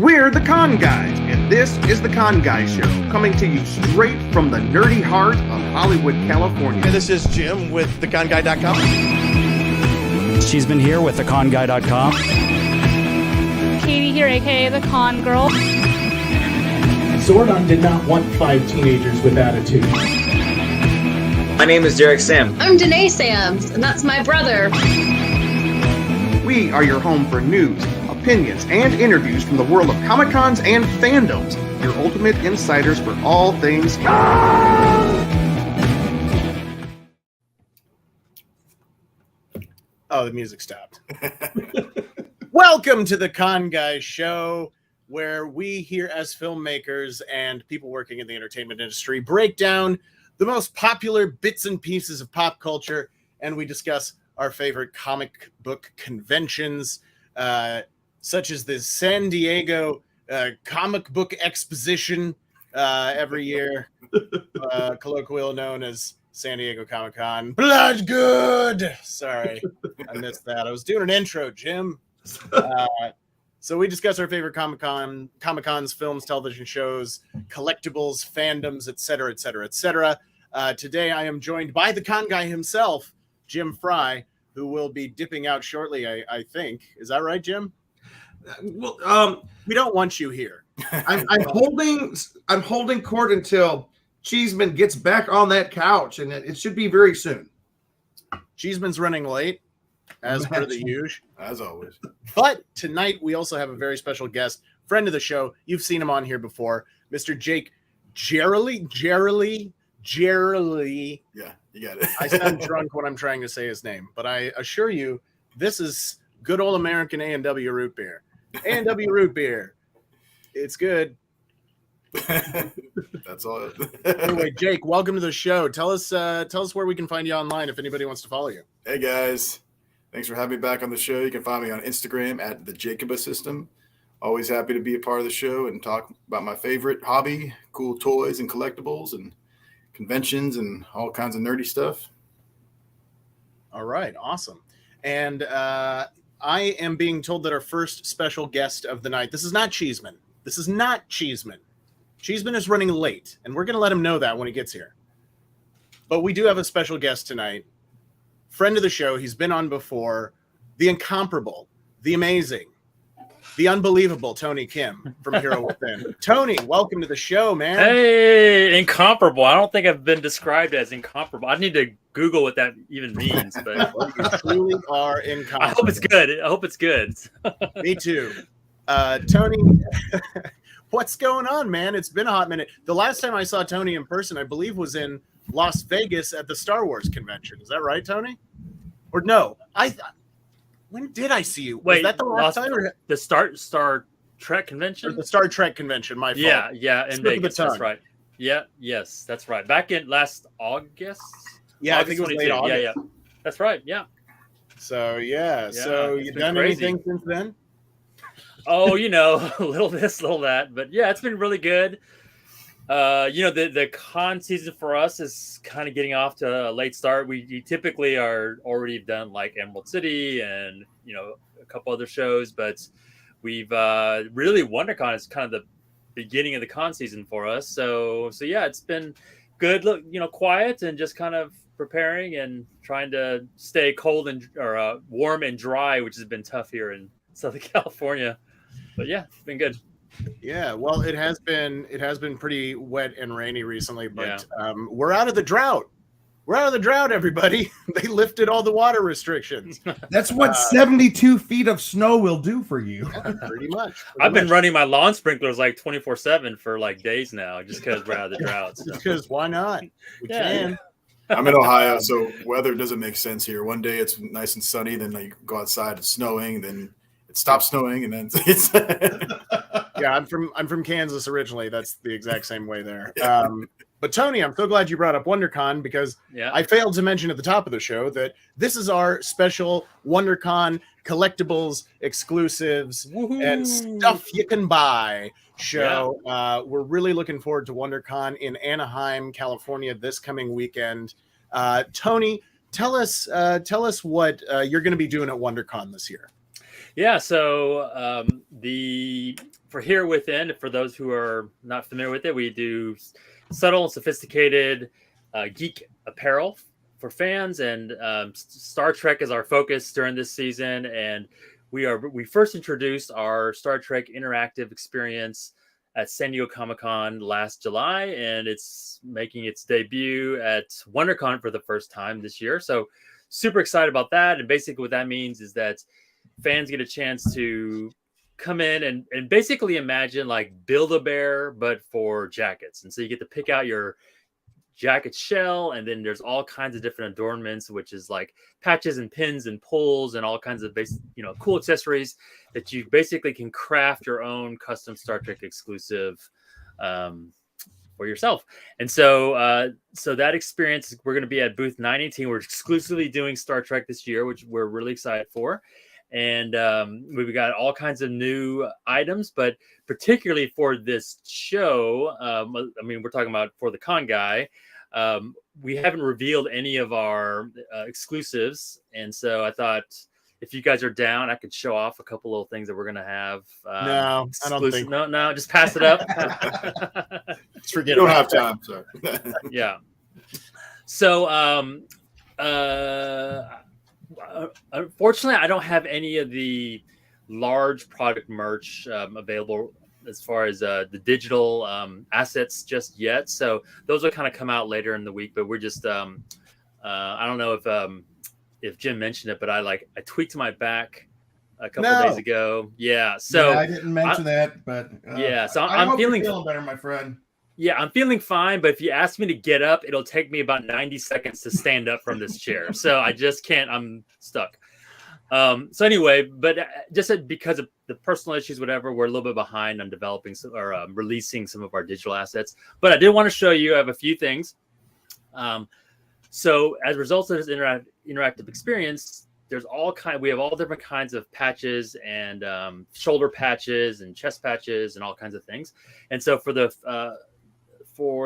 We're the Con Guys, and this is the Con Guys Show, coming to you straight from the nerdy heart of Hollywood, California. This is Jim with theconguy.com. She's been here with theconguy.com. Katie here, aka the Con Girl. Zordon did not want 5 teenagers with attitude. My name is Derek Sam. I'm Danae Sams, and that's my brother. We are your home for news, opinions, and interviews from the world of Comic-Cons and fandoms. Your ultimate insiders for all things con! Oh, the music stopped. Welcome to the Con Guys Show, where we here as filmmakers and people working in the entertainment industry break down the most popular bits and pieces of pop culture, and we discuss our favorite comic book conventions, such as the San Diego Comic Book Exposition every year, colloquially known as San Diego Comic-Con. Blood good! Sorry, I missed that. I was doing an intro, Jim. So we discuss our favorite Comic-Cons, films, television shows, collectibles, fandoms, etc., etc., etc. Today I am joined by the Con Guy himself, Jim Fry, who will be dipping out shortly, I think. Is that right, Jim? Well, We don't want you here. I'm holding court until Cheeseman gets back on that couch, and it should be very soon. Cheeseman's running late, as per the usual. As always. But tonight we also have a very special guest, friend of the show. You've seen him on here before, Mr. Jake Gerally. Yeah, you got it. I sound drunk when I'm trying to say his name, but I assure you, this is good old American A&W root beer. A&W root beer. It's good. That's all. Anyway, Jake, welcome to the show. Tell us where we can find you online if anybody wants to follow you. Hey guys, thanks for having me back on the show. You can find me on Instagram at the Jacoba System. Always happy to be a part of the show and talk about my favorite hobby, cool toys and collectibles and conventions and all kinds of nerdy stuff. All right, awesome. And I am being told that our first special guest of the night, this is not Cheeseman. This is not Cheeseman. Cheeseman is running late, and we're going to let him know that when he gets here. But we do have a special guest tonight. Friend of the show, he's been on before. The incomparable, the amazing, the unbelievable Tony Kim from Hero Within. Tony, welcome to the show, man. Hey, incomparable. I don't think I've been described as incomparable. I need to Google what that even means. But Well, you truly are incomparable. I hope it's good. I hope it's good. Me too. Tony, what's going on, man? It's been a hot minute. The last time I saw Tony in person, I believe, was in Las Vegas at the Star Wars convention. Is that right, Tony? Or no? When did I see you? Wait, was that the last time? Or the Star Trek convention? the Star Trek convention, my fault. Yeah, in Slip of the Vegas. That's tongue. right. Yes, that's right. Back in last August? Yeah, I think it was late August. Yeah. That's right, yeah. So, so it's you been done crazy. anything since then? Oh, a little this, little that. But yeah, it's been really good. The con season for us is kind of getting off to a late start. We typically are already done like Emerald City and a couple other shows, but we've really WonderCon is kind of the beginning of the con season for us. So yeah, it's been good. Look, quiet and just kind of preparing and trying to stay cold or warm and dry, which has been tough here in Southern California. But yeah, it's been good. Yeah, well, it has been pretty wet and rainy recently, but we're out of the drought. We're out of the drought, everybody. They lifted all the water restrictions. That's what 72 feet of snow will do for you. Yeah, pretty much. I've been running my lawn sprinklers like 24/7 for like days now, just because we're out of the drought. So. Because why not? We can. I'm in Ohio, so weather doesn't make sense here. One day it's nice and sunny, then you go outside, it's snowing, then it stops snowing, and then it's Yeah, I'm from Kansas originally. That's the exact same way there. But Tony, I'm so glad you brought up WonderCon because I failed to mention at the top of the show that this is our special WonderCon collectibles, exclusives, and stuff you can buy show. Yeah. We're really looking forward to WonderCon in Anaheim, California this coming weekend. Tony, tell us what you're going to be doing at WonderCon this year. Yeah, so the for Here Within, for those who are not familiar with it, we do subtle and sophisticated geek apparel for fans, and Star Trek is our focus during this season. And we first introduced our Star Trek interactive experience at San Diego Comic-Con last July, and it's making its debut at WonderCon for the first time this year. So super excited about that. And basically what that means is that fans get a chance to come in and basically imagine like Build-A-Bear, but for jackets. And so you get to pick out your jacket shell, and then there's all kinds of different adornments, which is like patches and pins and pulls and all kinds of basic, cool accessories that you basically can craft your own custom Star Trek exclusive for yourself. And so that experience, we're going to be at booth 918. We're exclusively doing Star Trek this year, which we're really excited for. And we've got all kinds of new items, but particularly for this show, we're talking about for the con guy, we haven't revealed any of our exclusives. And so I thought if you guys are down, I could show off a couple little things that we're going to have. No, I don't think. No, just pass it up. Just forget. You don't have time, sir. Yeah. So, unfortunately, I don't have any of the large product merch available as far as the digital assets just yet. So those will kind of come out later in the week. But we're just I don't know if Jim mentioned it, but I tweaked my back a couple days ago. Yeah. So I didn't mention that, but yeah. So I I'm hope feeling you're feeling better, my friend. Yeah, I'm feeling fine, but if you ask me to get up, it'll take me about 90 seconds to stand up from this chair. So I just can't. I'm stuck. So anyway, but just because of the personal issues, whatever, we're a little bit behind on developing or releasing some of our digital assets. But I did want to show you. I have a few things. So as a result of this interactive experience, we have all different kinds of patches and shoulder patches and chest patches and all kinds of things. And so for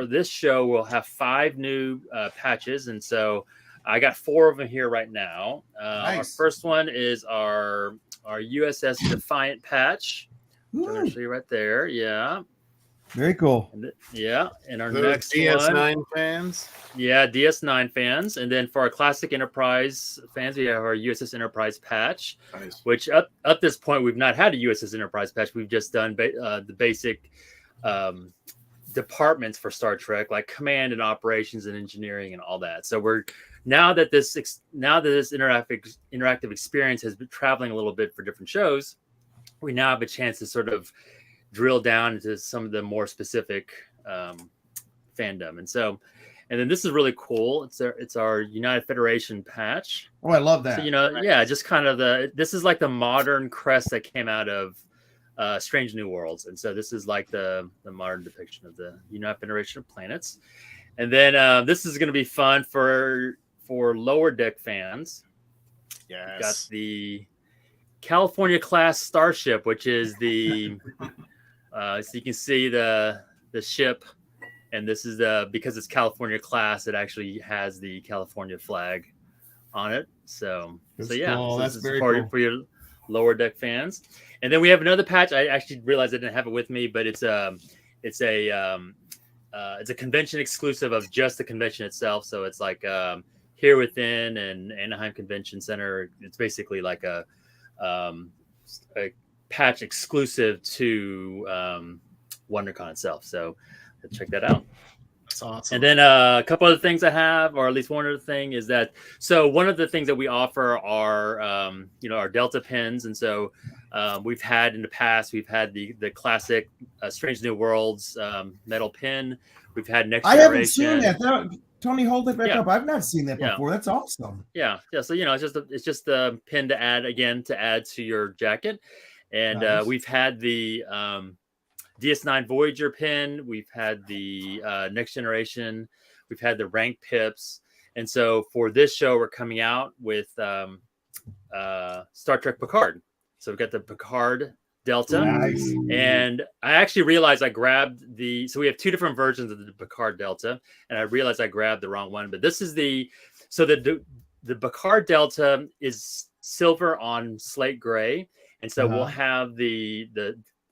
this show, we'll have 5 new patches. And so I got 4 of them here right now. Nice. Our first one is our USS Defiant patch. I'm going to show you right there. Yeah. Very cool. And our those next DS9 fans. Yeah, DS9 fans. And then for our classic Enterprise fans, we have our USS Enterprise patch. Nice. Which up this point, we've not had a USS Enterprise patch. We've just done the basic departments for Star Trek, like command and operations and engineering and all that. So now that this interactive experience has been traveling a little bit for different shows, we now have a chance to sort of drill down into some of the more specific fandom. And then this is really cool. It's our United Federation patch. Oh, I love that. So, just kind of this is like the modern crest that came out of Strange New Worlds. And so this is like the modern depiction of the United Federation of Planets. And then this is going to be fun for lower deck fans. Yes. We've got the California class starship, which is the so you can see the ship, and this is because it's California class, it actually has the California flag on it. So yeah, cool. This That's is very for cool. your lower deck fans. And then we have another patch. I actually realized I didn't have it with me, but it's a convention exclusive of just the convention itself. So it's like Here Within and Anaheim Convention Center. It's basically like a patch exclusive to WonderCon itself. So check that out. That's awesome. And then a couple other things I have, or at least one other thing, is that one of the things that we offer are our Delta pins. And so we've had in the past, we've had the classic Strange New Worlds metal pin. We've had Next I Generation. haven't seen that. Tony, hold it back up. I've not seen that before. That's awesome. Yeah. So it's just a pin to add to your jacket. And nice. We've had the DS9 Voyager pin. We've had the Next Generation. We've had the rank pips. And so for this show, we're coming out with Star Trek Picard. So we've got the Picard Delta. Nice. And I actually realized I grabbed so we have 2 different versions of the Picard Delta, and I realized I grabbed the wrong one. But this is the Picard Delta is silver on slate gray. And so we'll have the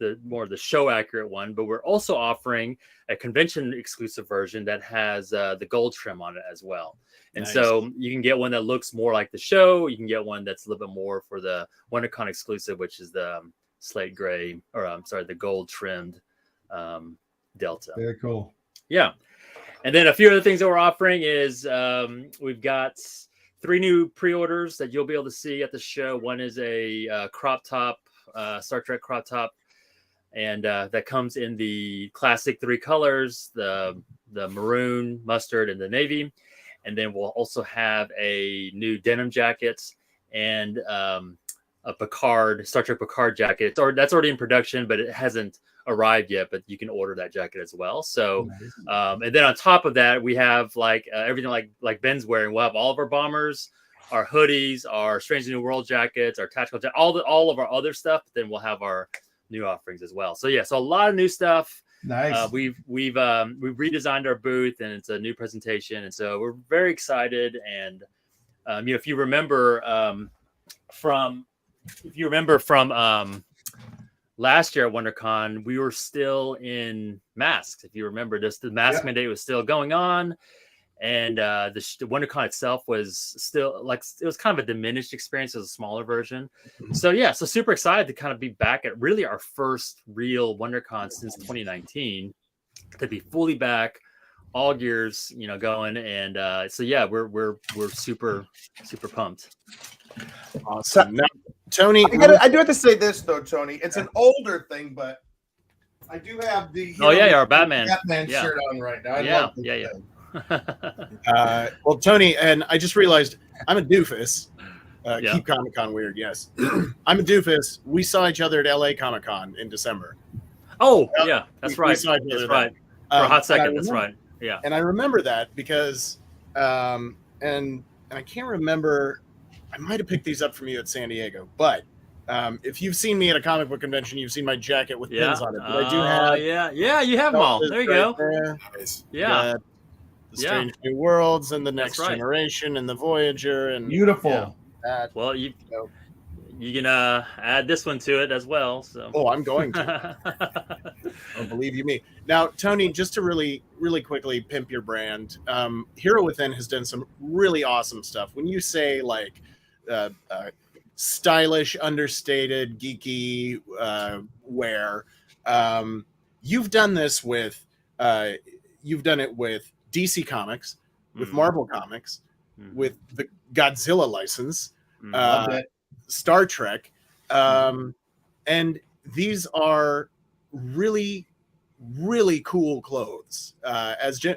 the more the show accurate one, but we're also offering a convention exclusive version that has the gold trim on it as well. And so you can get one that looks more like the show. You can get one that's a little bit more for the WonderCon exclusive, which is the slate gray, or I'm sorry, the gold trimmed Delta. Very cool. Yeah. And then a few other things that we're offering is we've got 3 new pre-orders that you'll be able to see at the show. One is a crop top, Star Trek crop top, and that comes in the classic 3 colors, the maroon, mustard, and the navy. And then we'll also have a new denim jacket and a Picard, Star Trek Picard jacket. That's already in production, but it hasn't arrived yet, but you can order that jacket as well. So and then on top of that, we have like everything like Ben's wearing. We'll have all of our bombers, our hoodies, our Strange New World jackets, our tactical jacket, all of our other stuff. But then we'll have our new offerings as well. So so a lot of new stuff. Nice. We've redesigned our booth, and it's a new presentation, and so we're very excited. And if you remember from last year at WonderCon, we were still in masks. If you remember, the mask mandate was still going on, and the WonderCon itself was still it was kind of a diminished experience as a smaller version. So super excited to kind of be back at really our first real WonderCon since 2019, to be fully back, all gears going, and we're super pumped. Awesome. Now, Tony, I do have to say this though, Tony. It's an older thing, but I do have the our Batman shirt on right now. Well, Tony, and I just realized I'm a doofus. Keep Comic-Con weird, yes. I'm a doofus. We saw each other at LA Comic-Con in December. Oh, that's right. That's right. For a hot second, that's right. Yeah. And I remember that because, and I can't remember, I might have picked these up from you at San Diego, but if you've seen me at a comic book convention, you've seen my jacket with pins on it. But I do have. You have them all. There you go. There. Yeah. The Strange New Worlds and the Next Generation and the Voyager and beautiful. Well, you can add this one to it as well. So. Oh, I'm going to. Oh, believe you me. Now, Tony, just to really, really quickly pimp your brand, Hero Within has done some really awesome stuff. When you say like stylish, understated, geeky wear, you've done this with DC Comics, with Marvel Comics, with the Godzilla license, Star Trek, and these are really, really cool clothes. As Jim,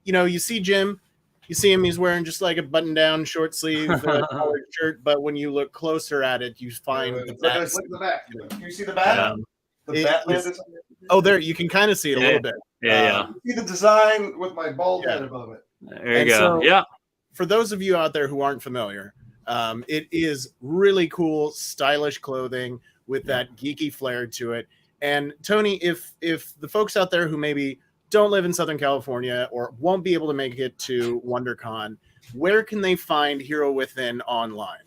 you see Jim, you see him, he's wearing just like a button-down short sleeve collared shirt, but when you look closer at it, you find look at the back. Can you see the back? Oh, there, you can kind of see it a little bit. You see the design with my bald head above it. There you go. So, for those of you out there who aren't familiar, it is really cool, stylish clothing with that geeky flair to it. And Tony, if the folks out there who maybe don't live in Southern California or won't be able to make it to WonderCon, where can they find Hero Within online?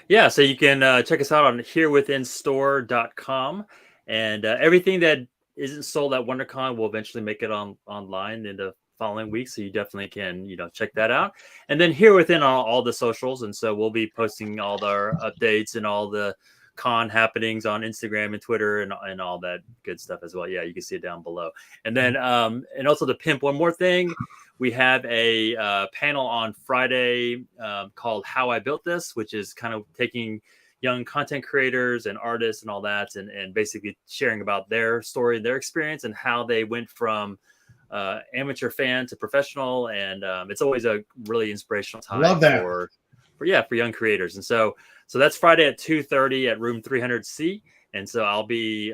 Yeah, so you can check us out on herewithinstore.com. And everything that isn't sold at WonderCon will eventually make it online in the following week. So you definitely can, check that out. And then Here Within all the socials. And so we'll be posting all our updates and all the con happenings on Instagram and Twitter and all that good stuff as well. Yeah, you can see it down below. And then, and also to pimp one more thing, we have a panel on Friday called How I Built This, which is kind of taking young content creators and artists and all that, and basically sharing about their story, their experience, and how they went from amateur fan to professional. And it's always a really inspirational time. Love that. for young creators. And so that's Friday at 2:30 at room 300C. And so I'll be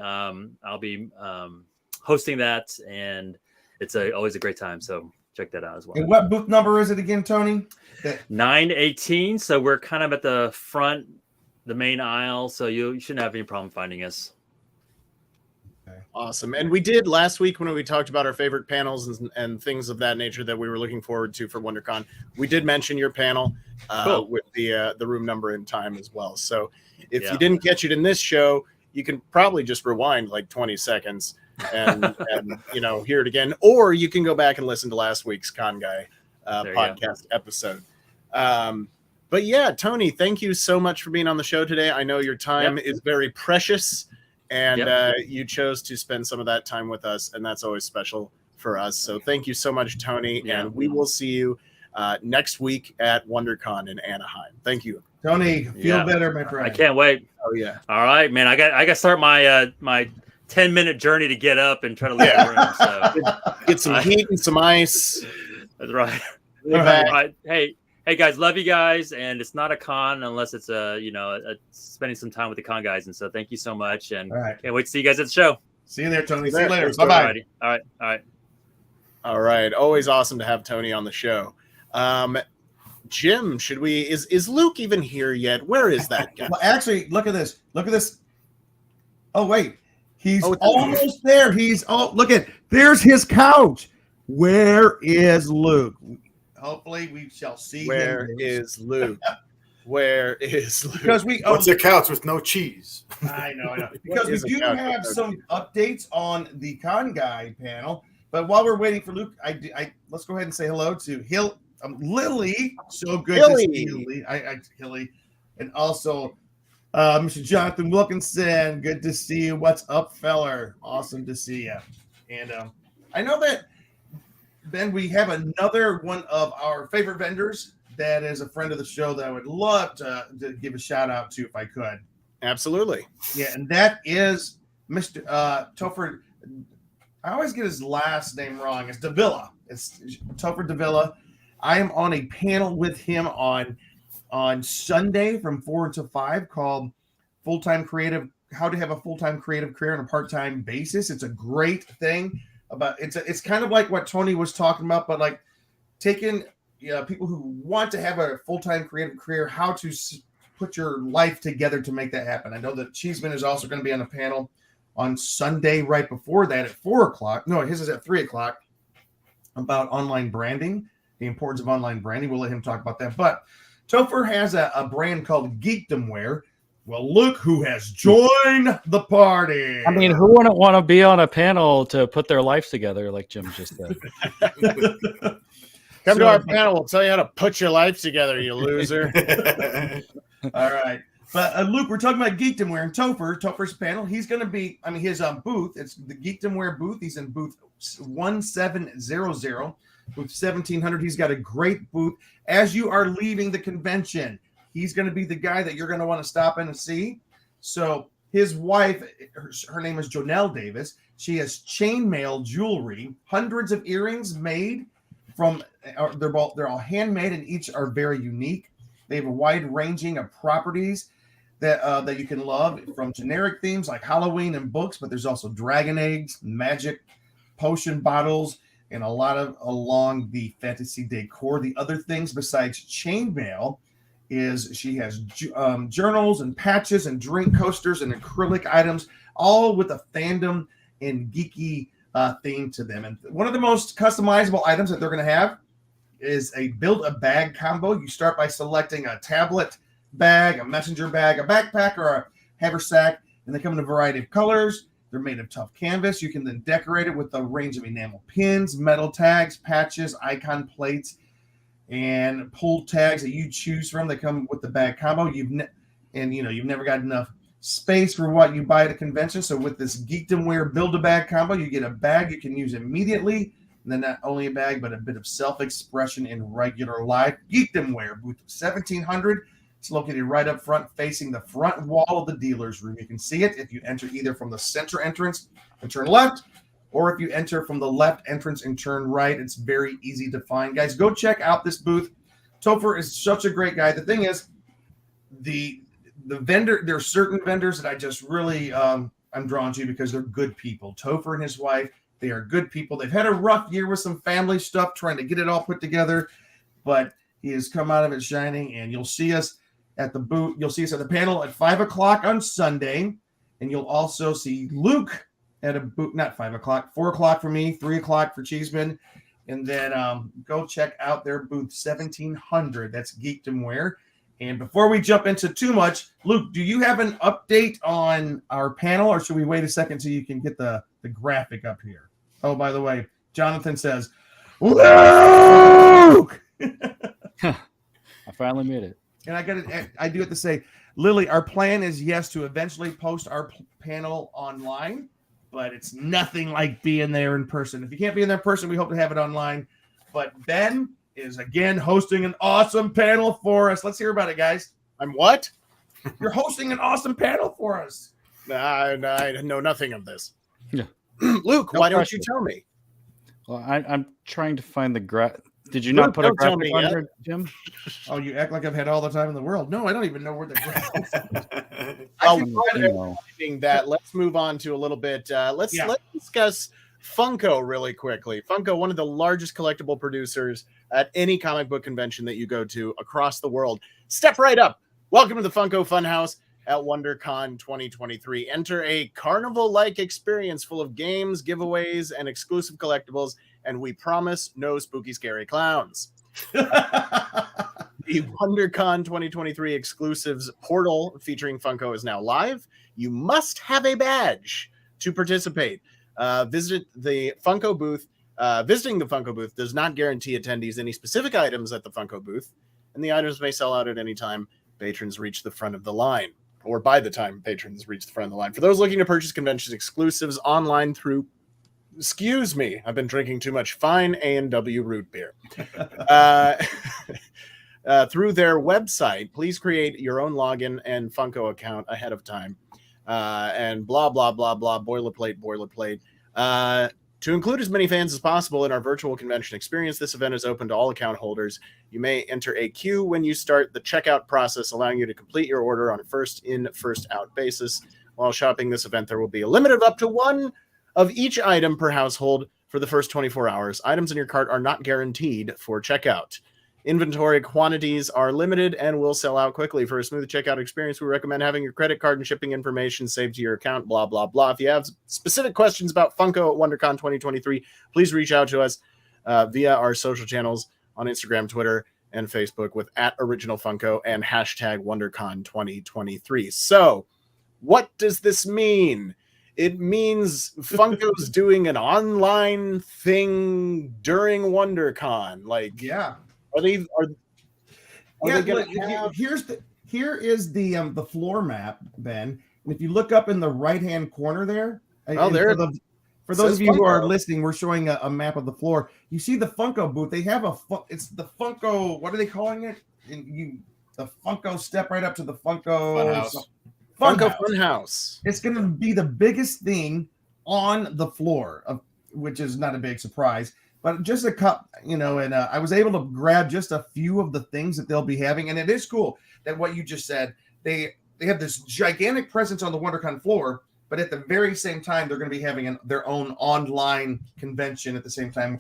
hosting that, and it's always a great time. So check that out as well. And what booth number is it again, Tony? 918. So we're kind of at the front, the main aisle, so you shouldn't have any problem finding us. Awesome. And we did last week when we talked about our favorite panels and things of that nature that we were looking forward to for WonderCon. We did mention your panel cool. with the room number and time as well. So if you didn't catch it in this show, you can probably just rewind like 20 seconds and hear it again, or you can go back and listen to last week's Con Guy podcast episode. But yeah, Tony, thank you so much for being on the show today. I know your time is very precious, and you chose to spend some of that time with us, and that's always special for us. So thank you so much, Tony, and we will see you next week at WonderCon in Anaheim. Thank you, Tony. Feel better, my friend. I can't wait. Oh yeah. All right, man. I got to start my my 10-minute journey to get up and try to leave the room. So get some heat and some ice. That's right. All right. Hey guys, love you guys, and it's not a con unless it's spending some time with the con guys, and so thank you so much, and can't wait to see you guys at the show. See you there, Tony. See you later. Bye-bye. All right. Always awesome to have Tony on the show. Jim, is Luke even here yet? Where is that guy? Well, actually, look at this. Oh wait, he's almost there. There's his couch. Where is Luke? Hopefully, we shall see. Where is Luke? Where is Luke? Because what's a couch with no cheese? I know. Because we do have some updates on the Con Guy panel. But while we're waiting for Luke, let's go ahead and say hello to Lily. So good to see you, Lily. Hilly, and also Mr. Jonathan Wilkinson. Good to see you. What's up, feller? Awesome to see you. And I know that. Then we have another one of our favorite vendors that is a friend of the show that I would love to give a shout out to if I could. Absolutely. Yeah, and that is Mr. Topher. I always get his last name wrong. It's Davila. It's Topher Davila. I am on a panel with him on Sunday from 4 to 5 called Full-Time Creative, How to Have a Full-Time Creative Career on a Part-Time Basis. It's a great thing. It's kind of like what Tony was talking about, but like taking people who want to have a full-time creative career, how to put your life together to make that happen. I know that Cheeseman is also going to be on a panel on Sunday right before that at 4 o'clock. No, his is at 3 o'clock about online branding, the importance of online branding. We'll let him talk about that. But Topher has a brand called Geekdomware. Well, look who has joined the party. I mean, who wouldn't want to be on a panel to put their life together, like Jim just said? Come to our panel. We'll tell you how to put your life together, you loser. All right. But Luke, we're talking about Geekdomware and Topher's panel. He's going to be, his booth. It's the Geekdomware booth. He's in booth 1700, booth 1700. He's got a great booth. As you are leaving the convention, he's going to be the guy that you're going to want to stop in and see. So his wife, her name is Jonelle Davis. She has chainmail jewelry, hundreds of earrings made from. They're all handmade, and each are very unique. They have a wide ranging of properties that you can love, from generic themes like Halloween and books, but there's also dragon eggs, magic, potion bottles, and a lot of along the fantasy decor. The other things besides chainmail is she has journals and patches and drink coasters and acrylic items, all with a fandom and geeky theme to them. And one of the most customizable items that they're going to have is a build-a-bag combo. You start by selecting a tablet bag, a messenger bag, a backpack, or a haversack, and they come in a variety of colors. They're made of tough canvas. You can then decorate it with a range of enamel pins, metal tags, patches, icon plates, and pull tags that you choose from. They come with the bag combo. You've never got enough space for what you buy at a convention. So with this Geekdomware Build-A-Bag combo, you get a bag you can use immediately, and then not only a bag, but a bit of self-expression in regular life. Geekdomware, booth 1700. It's located right up front, facing the front wall of the dealer's room. You can see it if you enter either from the center entrance and turn left, or if you enter from the left entrance and turn right. It's very easy to find. Guys, go check out this booth. Topher is such a great guy. The thing is, the vendor, there are certain vendors that I just really I'm drawn to because they're good people. Topher and his wife, they are good people. They've had a rough year with some family stuff, trying to get it all put together, but he has come out of it shining, and you'll see us at the booth. You'll see us at the panel at 5 o'clock on Sunday, and you'll also see Luke at a booth, not 5 o'clock, 4 o'clock for me, 3 o'clock for Cheeseman. And then go check out their booth 1700. That's Geekdomware. And before we jump into too much, Luke, do you have an update on our panel, or should we wait a second so you can get the graphic up here? Oh, by the way, Jonathan says, Luke! I finally made it. And I do have to say, Lily, our plan is, yes, to eventually post our panel online, but it's nothing like being there in person. If you can't be in there in person, we hope to have it online. But Ben is again hosting an awesome panel for us. Let's hear about it, guys. I'm what? You're hosting an awesome panel for us. I know nothing of this. Yeah. Luke, No why don't pressure. you tell me? Well, I'm trying to find the Did you not Luke, put a don't tell graphic me on yet. here, Jim? Oh, you act like I've had all the time in the world. No, I don't even know where the graphic is. Well, No. that let's move on to a little bit. Let's discuss Funko really quickly. Funko, one of the largest collectible producers at any comic book convention that you go to across the world. Step right up. Welcome to the Funko Funhouse at WonderCon 2023. Enter a carnival-like experience full of games, giveaways, and exclusive collectibles, and we promise no spooky, scary clowns. The WonderCon 2023 exclusives portal featuring Funko is now live. You must have a badge to participate. Visit the Funko booth. Visiting the Funko booth does not guarantee attendees any specific items at the Funko booth, and the items may sell out at any time patrons reach the front of the line, or by the time patrons reach the front of the line. For those looking to purchase convention exclusives online through, excuse me, I've been drinking too much fine A&W root beer. Through their website, please create your own login and Funko account ahead of time. And blah, blah, blah, blah, boilerplate. To include as many fans as possible in our virtual convention experience, this event is open to all account holders. You may enter a queue when you start the checkout process, allowing you to complete your order on a first-in, first-out basis. While shopping this event, there will be a limit of up to one of each item per household for the first 24 hours. Items in your cart are not guaranteed for checkout. Inventory quantities are limited and will sell out quickly. For a smooth checkout experience, we recommend having your credit card and shipping information saved to your account, blah, blah, blah. If you have specific questions about Funko at WonderCon 2023, please reach out to us via our social channels on Instagram, Twitter, and Facebook with @OriginalFunko and #WonderCon 2023. So, what does this mean? It means Funko's doing an online thing during WonderCon. Like, yeah. Are they gonna here is the floor map, Ben. And if you look up in the right-hand corner there, for those of you who are listening, we're showing a map of the floor. You see the Funko booth. They have it's the Funko, what are they calling it? The Funko step right up to the Funko Funhouse. It's going to be the biggest thing on the floor, which is not a big surprise. But just a cup, and I was able to grab just a few of the things that they'll be having. And it is cool that what you just said, they have this gigantic presence on the WonderCon floor, but at the very same time, they're going to be having their own online convention at the same time.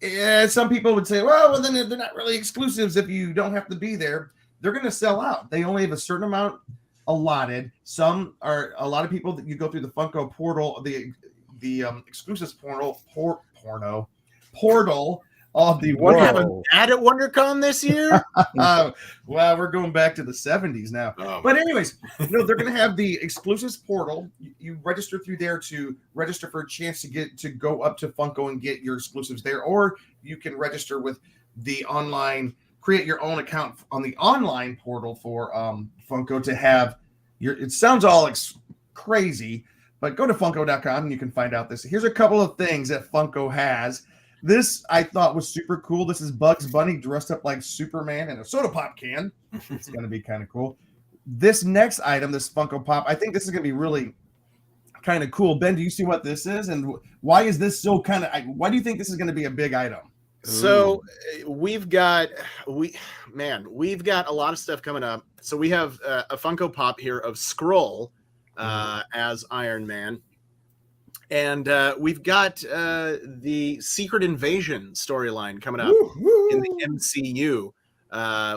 Yeah, some people would say, well, then they're not really exclusives if you don't have to be there. They're going to sell out. They only have a certain amount allotted. A lot of people that you go through the Funko portal, the exclusives portal of the What world. happened at WonderCon this year? Well, we're going back to the 70s now. But anyways, they're going to have the exclusives portal. You register through there to register for a chance to go up to Funko and get your exclusives there, or you can register with the online, create your own account on the online portal for Funko to have your. It sounds all crazy. But go to Funko.com and you can find out this. Here's a couple of things that Funko has. This I thought was super cool. This is Bugs Bunny dressed up like Superman in a soda pop can. It's going to be kind of cool. This next item, this Funko Pop, I think this is going to be really kind of cool. Ben, do you see what this is? And why is this so why do you think this is going to be a big item? So we've got a lot of stuff coming up. So we have a Funko Pop here of Skrull as Iron Man, and we've got the Secret Invasion storyline coming up in the MCU,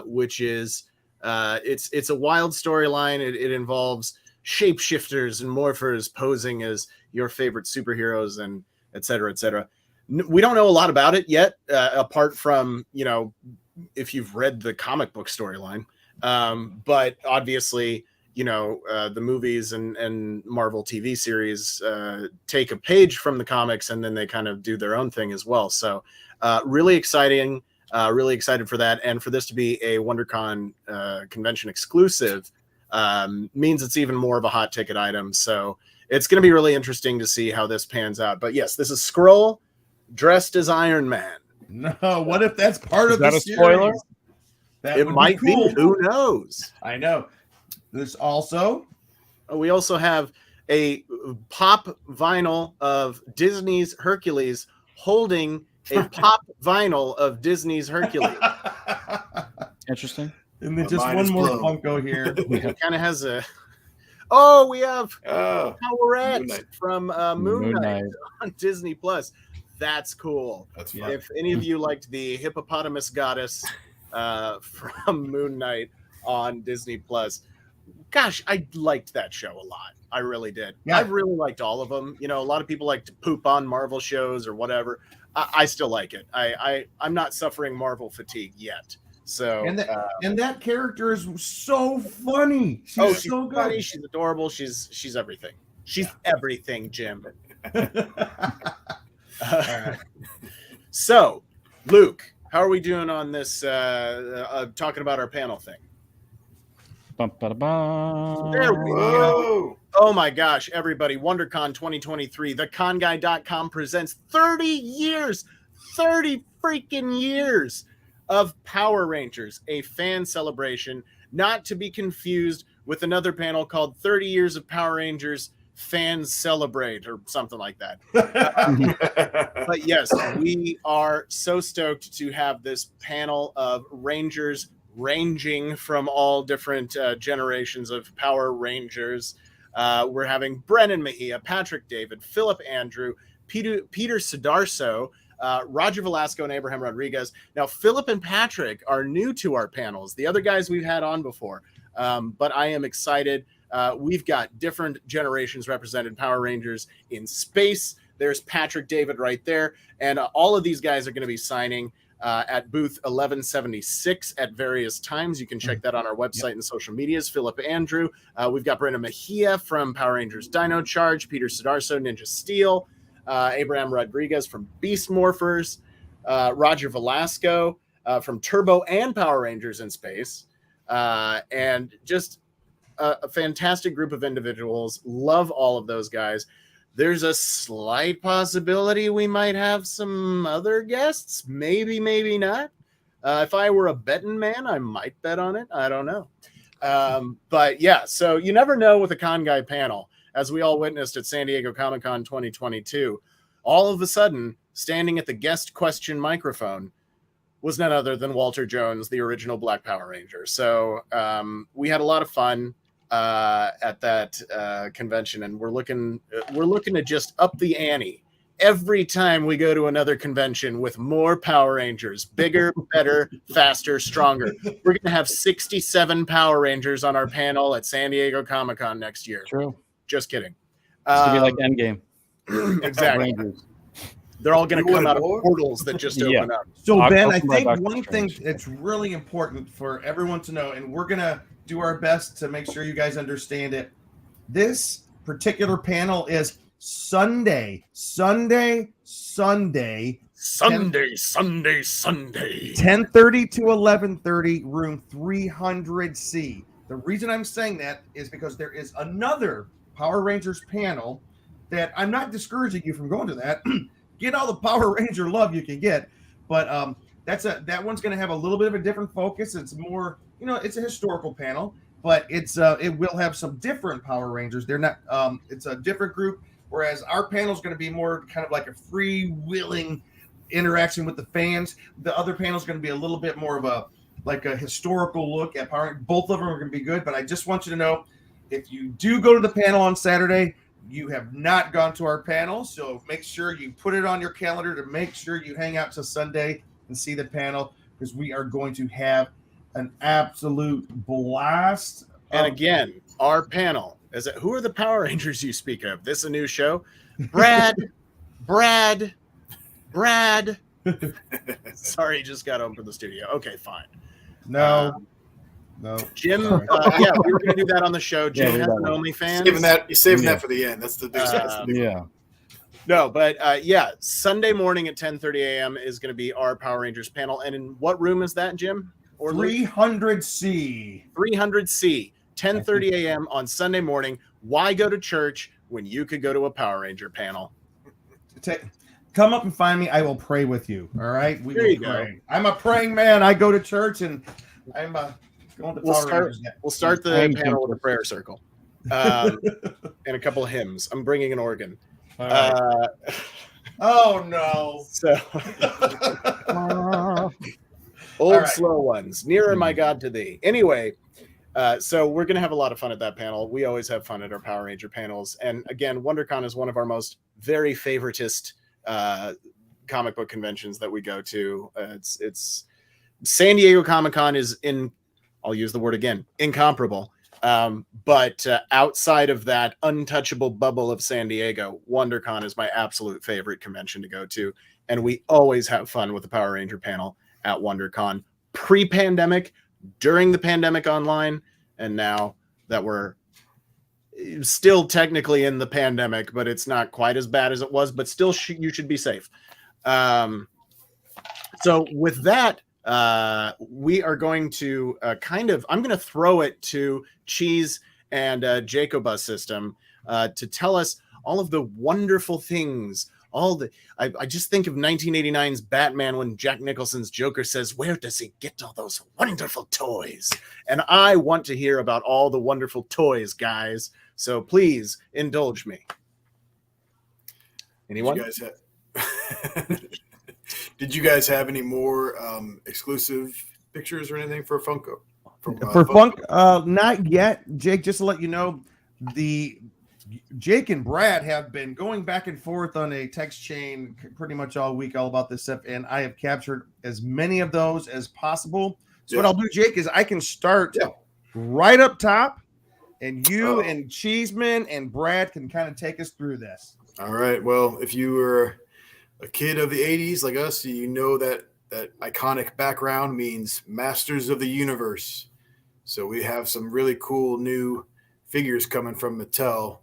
which is it's a wild storyline. It involves shapeshifters and morphers posing as your favorite superheroes and et cetera, et cetera. We don't know a lot about it yet, apart from if you've read the comic book storyline. But obviously, the movies and Marvel TV series take a page from the comics, and then they kind of do their own thing as well. So really exciting, really excited for that. And for this to be a WonderCon convention exclusive means it's even more of a hot ticket item. So it's going to be really interesting to see how this pans out. But yes, this is Skrull dressed as Iron Man. No, what if that's part of the a series? spoiler? That It would might be, cool. be. Who knows? I know. There's also We also have a pop vinyl of Disney's Hercules holding a pop vinyl of Disney's Hercules. Interesting. and then My just mind one is more blown. Funko here. It kind of has a. Oh, we have Oh, Powerette Moon Knight. from Moon Moon Knight Knight. on Disney Plus. That's cool. that's fun. If any of you liked the hippopotamus goddess from Moon Knight on Disney Plus, gosh, I liked that show a lot. I really did. Yeah. I really liked all of them. A lot of people like to poop on Marvel shows or whatever. I still like it. I'm not suffering Marvel fatigue yet. So And that character is so funny. She's so good. funny. She's adorable. She's everything. She's everything, Jim. So, Luke, how are we doing on this? Talking about our panel thing. Bum, ba, da, bum. There we go. Whoa. Oh my gosh, everybody. WonderCon 2023. TheConGuy.com presents 30 years, 30 freaking years of Power Rangers, a fan celebration, not to be confused with another panel called 30 Years of Power Rangers Fans Celebrate or something like that. But yes, we are so stoked to have this panel of Rangers ranging from all different generations of Power Rangers. We're having Brennan Mejia, Patrick David, Philip Andrew, Peter Sidarso, Roger Velasco, and Abraham Rodriguez. Now, Philip and Patrick are new to our panels. The other guys we've had on before, but I am excited. We've got different generations represented Power Rangers in space. There's Patrick David right there. And all of these guys are going to be signing at booth 1176 at various times. You can check that on our website and social medias. Philip Andrew. We've got Brendan Mejia from Power Rangers Dino Charge, Peter Sidarso, Ninja Steel, Abraham Rodriguez from Beast Morphers, Roger Velasco from Turbo and Power Rangers in Space, and just a fantastic group of individuals. Love all of those guys. There's a slight possibility we might have some other guests. Maybe, maybe not. If I were a betting man, I might bet on it. I don't know. But yeah, so you never know with a Con Guy panel, as we all witnessed at San Diego Comic-Con 2022. All of a sudden, standing at the guest question microphone was none other than Walter Jones, the original Black Power Ranger. So we had a lot of fun at that convention, and we're looking to just up the ante every time we go to another convention with more Power Rangers, bigger, better, faster, stronger. We're going to have 67 Power Rangers on our panel at San Diego Comic-Con next year. True. Just kidding. It's gonna be like Endgame. Exactly. Rangers. They're all going to come out of more? portals that just Yeah. open up. So, I'll Ben, I come right think back to one thing Strange. that's really important for everyone to know, and we're going to do our best to make sure you guys understand it. This particular panel is Sunday, 10:30 to 11:30, room 300C. The reason I'm saying that is because there is another Power Rangers panel that I'm not discouraging you from going to that. Get all the Power Ranger love you can get, but that one's going to have a little bit of a different focus. It's more, it's a historical panel, but it will have some different Power Rangers. They're not. It's a different group. Whereas our panel is going to be more kind of like a freewheeling interaction with the fans. The other panel is going to be a little bit more of a historical look at Power Rangers. Both of them are going to be good, but I just want you to know, if you do go to the panel on Saturday, you have not gone to our panel, so make sure you put it on your calendar to make sure you hang out to Sunday and see the panel, because we are going to have an absolute blast. And again, our panel is it? Who are the Power Rangers you speak of? This a new show? Brad. Sorry, just got home from the studio. Okay, fine. No, No. Jim, yeah, we were going to do that on the show. Jim has an OnlyFans. You're saving that for the end. That's the big yeah. No, but yeah, Sunday morning at 10:30 a.m. is going to be our Power Rangers panel. And in what room is that, Jim? Or 300C. 300C, 10:30 a.m. on Sunday morning. Why go to church when you could go to a Power Ranger panel? Come up and find me. I will pray with you. All right. There you go. I'm a praying man. I go to church and I'm going to Power Rangers. We'll start the panel with a prayer circle and a couple of hymns. I'm bringing an organ. Right. Oh no! So old slow ones, nearer my God to thee. Anyway, so we're gonna have a lot of fun at that panel. We always have fun at our Power Ranger panels, and again, WonderCon is one of our most very favoritist comic book conventions that we go to. It's San Diego Comic-Con is I'll use the word again, incomparable. But outside of that untouchable bubble of San Diego, WonderCon is my absolute favorite convention to go to. And we always have fun with the Power Ranger panel at WonderCon, pre-pandemic, during the pandemic online, and now that we're still technically in the pandemic, but it's not quite as bad as it was, but still you should be safe. So with that, we are going to I'm going to throw it to Cheese and Jacobus System to tell us all of the wonderful things. I just think of 1989's Batman when Jack Nicholson's Joker says, "Where does he get all those wonderful toys?" And I want to hear about all the wonderful toys, guys. So please indulge me. Anyone? Did you guys have any more exclusive pictures or anything for Funko? For Funko, not yet, Jake. Just to let you know, Jake and Brad have been going back and forth on a text chain pretty much all week, all about this stuff, and I have captured as many of those as possible. So what I'll do, Jake, is I can start right up top, and you and Cheeseman and Brad can kind of take us through this. All right. Well, if you were a kid of the 80s like us, you know that iconic background means Masters of the Universe. So we have some really cool new figures coming from Mattel,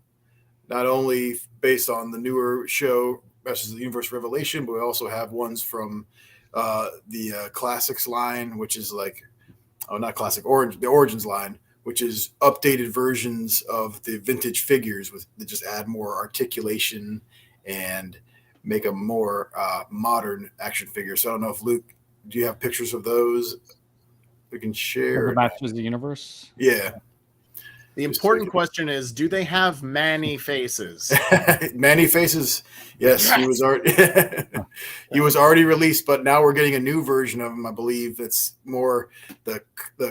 not only based on the newer show Masters of the Universe Revelation, but we also have ones from the Classics line, which is not Classic, the Origins line, which is updated versions of the vintage figures that just add more articulation and make a more modern action figure. So I don't know if Luke, do you have pictures of those we can share? The Masters of the Universe? Yeah. The important question is, do they have Manny faces? Manny faces, yes. He was already released, but now we're getting a new version of him, I believe. That's more the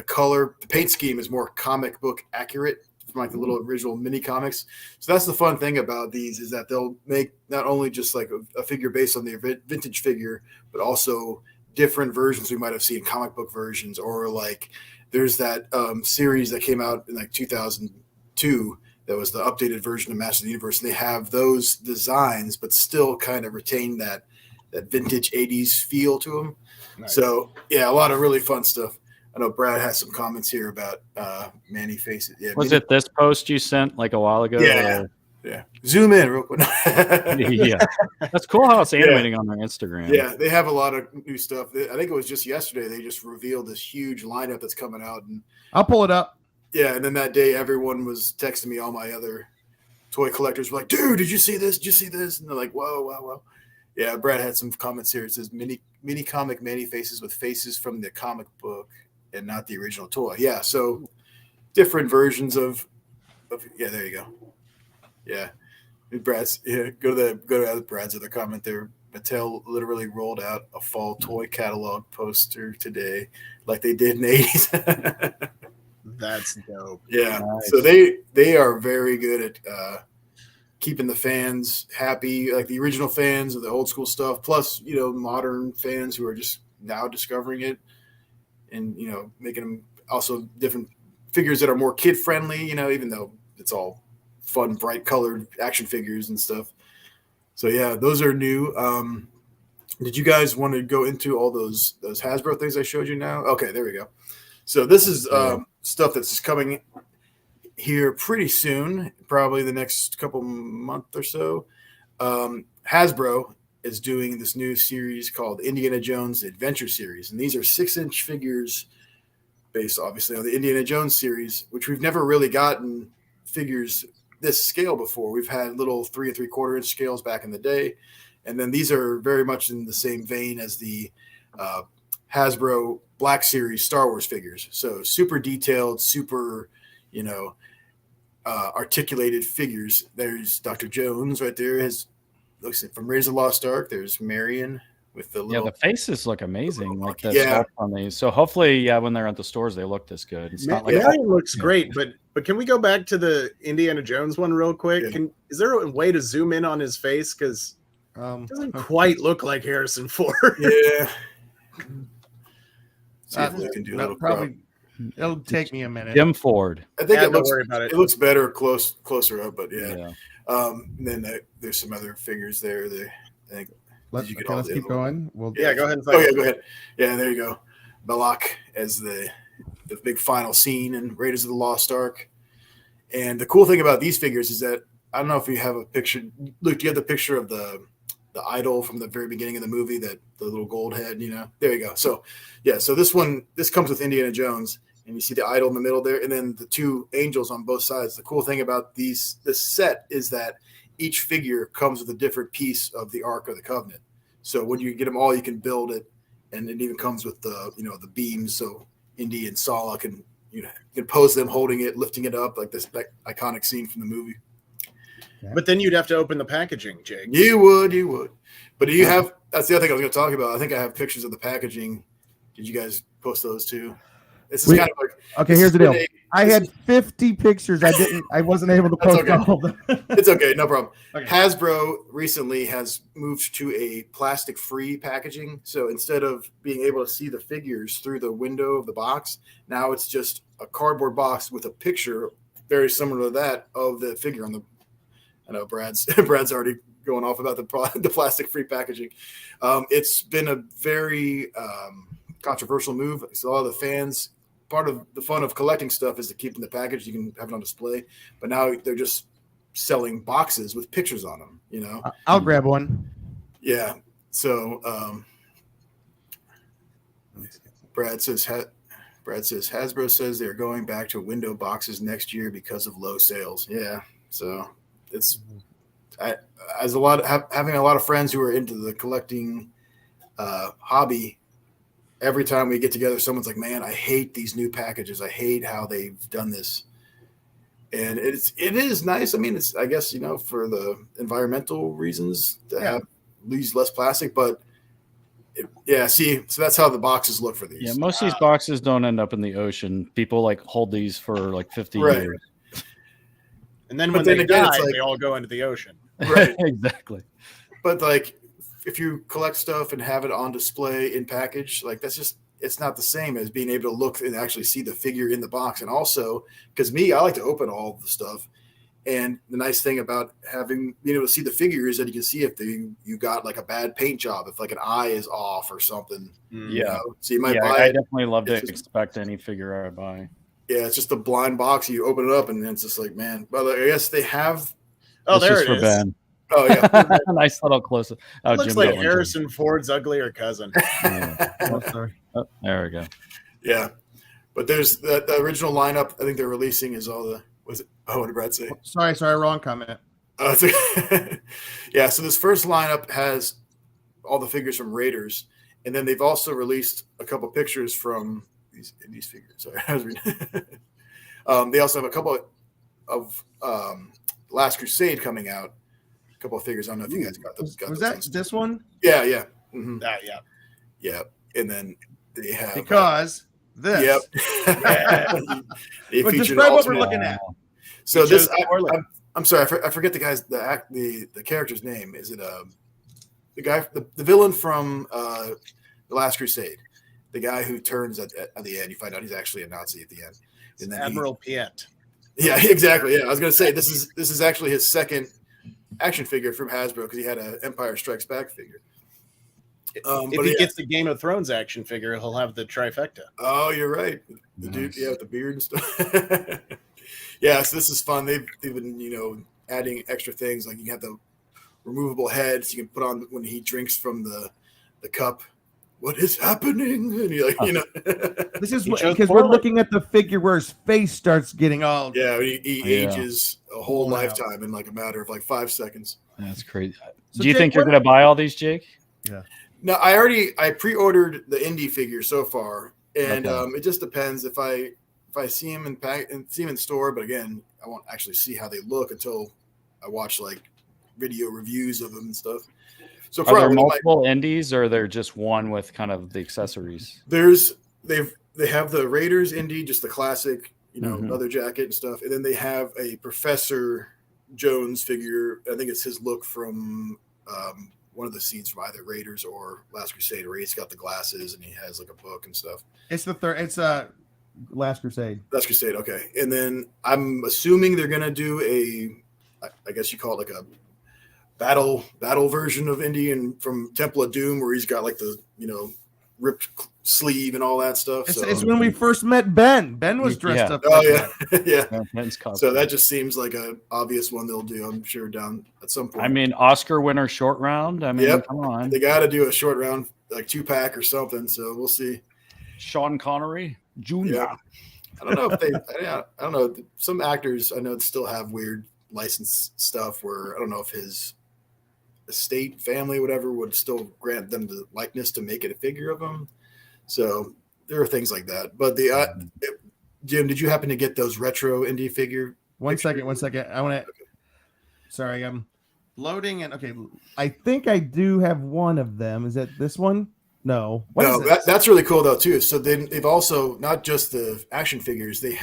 color, the paint scheme is more comic book accurate, like the little original mini comics. So that's the fun thing about these, is that they'll make not only just like a figure based on the vintage figure, but also different versions we might have seen, comic book versions, or like there's that series that came out in like 2002 that was the updated version of Masters of the Universe, and they have those designs but still kind of retain that vintage 80s feel to them. Nice. So yeah, a lot of really fun stuff. I know Brad has some comments here about Manny faces. Yeah, was it this post you sent like a while ago? Yeah. Zoom in real quick. Yeah, that's cool how it's animating on their Instagram. Yeah, they have a lot of new stuff. I think it was just yesterday they just revealed this huge lineup that's coming out, and I'll pull it up. Yeah, and then that day everyone was texting me. All my other toy collectors were like, "Dude, did you see this? Did you see this?" And they're like, "Whoa." Yeah, Brad had some comments here. It says mini comic Manny faces with faces from the comic book and not the original toy. Yeah, so different versions of there you go. Yeah. Brad's go to Brad's other comment there. Mattel literally rolled out a fall toy catalog poster today like they did in the 80s. That's dope. Yeah. Nice. So they are very good at keeping the fans happy, like the original fans of the old school stuff, plus, modern fans who are just now discovering it, and, making them also different figures that are more kid friendly, even though it's all fun, bright colored action figures and stuff. So yeah, those are new. Did you guys want to go into all those Hasbro things I showed you now? Okay, there we go. So this is stuff that's coming here pretty soon, probably the next couple month or so. Hasbro is doing this new series called Indiana Jones Adventure Series, and these are 6-inch figures based obviously on the Indiana Jones series, which we've never really gotten figures this scale before. We've had little 3 3/4 inch scales back in the day, and then these are very much in the same vein as the Hasbro Black Series Star Wars figures. So super detailed, super, articulated figures. There's Dr. Jones right there. Looks from Raiders of the Lost Ark. There's Marion with the little. Yeah, the faces look amazing. Like the Yeah. sculpt on these. So hopefully, when they're at the stores, they look this good. It's not like Marion looks great, but can we go back to the Indiana Jones one real quick? Yeah. Is there a way to zoom in on his face? Because it doesn't quite look like Harrison Ford. Yeah. See if we can do a little probably. It'll take me a minute. Jim Ford. I think Yeah, it don't looks worry about it. It looks better closer up, but yeah. Yeah. And then there's some other figures there. I think. Let's, Did you get okay, all let's the keep other one? going. We'll, Yeah, go ahead and Oh find yeah, it. go ahead. Yeah, there you go. Balak as the big final scene in Raiders of the Lost Ark. And the cool thing about these figures is that I don't know if you have a picture. Look, do you have the picture of the idol from the very beginning of the movie, that the little gold head? There you go. So yeah, so this comes with Indiana Jones, and you see the idol in the middle there, and then the 2 angels on both sides. The cool thing about this set is that each figure comes with a different piece of the Ark of the Covenant. So when you get them all, you can build it, and it even comes with the the beams. So Indy and Sala can you can pose them holding it, lifting it up like this iconic scene from the movie. But then you'd have to open the packaging, Jake. You would. But do you have? That's the other thing I was going to talk about. I think I have pictures of the packaging. Did you guys post those too? This is kind of like. Okay, here's the deal. I had 50 pictures. I wasn't able to post all of them. It's okay, no problem. Okay. Hasbro recently has moved to a plastic-free packaging. So instead of being able to see the figures through the window of the box, now it's just a cardboard box with a picture very similar to that of the figure on the. I know Brad's already going off about the plastic-free packaging. It's been a very controversial move. So a lot of the fans. Part of the fun of collecting stuff is to keep in the package. You can have it on display, but now they're just selling boxes with pictures on them. I'll grab one. Yeah. So Brad says Hasbro says they're going back to window boxes next year because of low sales. Yeah. So having a lot of friends who are into the collecting hobby. Every time we get together, someone's like, "Man, I hate these new packages. I hate how they've done this." And it is nice. I mean, it's, I guess, for the environmental reasons to use less plastic, but so that's how the boxes look for these. Yeah, most of these boxes don't end up in the ocean. People hold these for 50 years. And then when they die, they all go into the ocean. Right. Exactly. But if you collect stuff and have it on display in package, it's not the same as being able to look and actually see the figure in the box. And also, because I like to open all the stuff. And the nice thing about being able to see the figure is that you can see if you got a bad paint job, if an eye is off or something. Yeah. So you might buy I it. definitely love to inspect any figure I buy. Yeah, it's just a blind box. You open it up and it's just man. Well, I guess they have. Oh, This there is it for is. Ben. Oh yeah. Nice little close up. Oh, It looks Jim like got one, too. Harrison Ford's uglier cousin. Oh, sorry. Oh, there we go. Yeah, but there's the original lineup. I think they're releasing is all the. Was it? Oh, what did Brad say? Sorry, wrong comment. Yeah, so this first lineup has all the figures from Raiders, and then they've also released a couple pictures from these figures. Sorry, I was reading. They also have a couple of Last Crusade coming out. A couple of figures. I don't know if you guys got those. Was that this one? Yeah. Mm-hmm. Yeah. And then they have Because this. Yep. They But featured describe what we're Ultimate- looking at. So It this, shows the Orlando. I'm sorry, I forget the guy's the character's name. Is it the guy, the villain from the Last Crusade, the guy who turns at the end? You find out he's actually a Nazi at the end. And then Admiral Piet. Yeah, exactly. Yeah, I was going to say this is actually his second action figure from Hasbro because he had an Empire Strikes Back figure. If he gets the Game of Thrones action figure, he'll have the trifecta. Oh, you're right. The dude, with the beard and stuff. Yeah, so this is fun. They've been, adding extra things. Like you have the removable heads you can put on when he drinks from the cup. What is happening? And you're like, This is because we're looking at the figure where his face starts getting all. Yeah, he ages a whole lifetime in like a matter of like 5 seconds. That's crazy. So Do you Jake, think you're going to buy all these, Jake? Yeah. No, I pre-ordered the indie figure so far, and it just depends if I see him in store. But again, I won't actually see how they look until I watch like video reviews of them and stuff. So are there multiple indies, or they're just one with kind of the accessories? They have the Raiders indie, just the classic, leather jacket and stuff, and then they have a Professor Jones figure. I think it's his look from one of the scenes from either Raiders or Last Crusade, where he's got the glasses and he has like a book and stuff. It's the third. It's Last Crusade. Last Crusade, okay. And then I'm assuming they're gonna do I guess you call it like a battle version of Indy and from Temple of Doom, where he's got like the ripped sleeve and all that stuff. It's when we first met Ben. Ben was dressed up. Oh like yeah, that. So that just seems like an obvious one they'll do. I'm sure down at some point. I mean, Oscar winner short round. I mean, come on. They got to do a short round like 2-pack or something. So we'll see. Sean Connery Jr. Yeah. I don't know if I don't know. Some actors I know still have weird license stuff where I don't know if his estate, family, whatever, would still grant them the likeness to make it a figure of him. So there are things like that. But Jim, did you happen to get those retro indie figure? One second. I want to. Sorry, I'm loading and okay. I think I do have one of them. Is that this one? No. That's really cool though too. So they've also not just the action figures. They're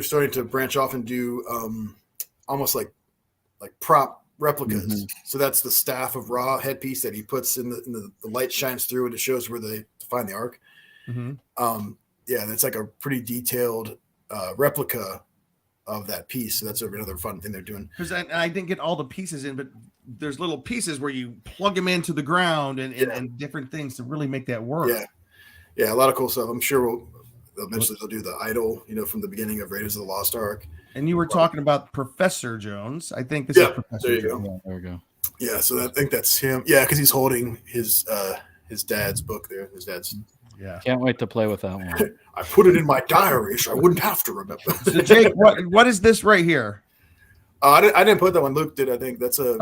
starting to branch off and do almost like prop replicas. Mm-hmm. So that's the staff of Ra headpiece that he puts in the light shines through and it shows where they find the ark. Mm-hmm. That's like a pretty detailed replica of that piece. So that's another fun thing they're doing. Because I didn't get all the pieces in, but there's little pieces where you plug them into the ground and different things to really make that work. Yeah, a lot of cool stuff. I'm sure eventually they'll do the idol, from the beginning of Raiders of the Lost Ark. And you were talking about Professor Jones. I think this is Professor there you Jones. go. Yeah, there we go. Yeah, so I think that's him. Yeah, because he's holding his dad's book there. His dad's. Yeah. Can't wait to play with that one. I put it in my diary so I wouldn't have to remember. So Jake, what is this right here? I didn't put that one. Luke did. I think that's it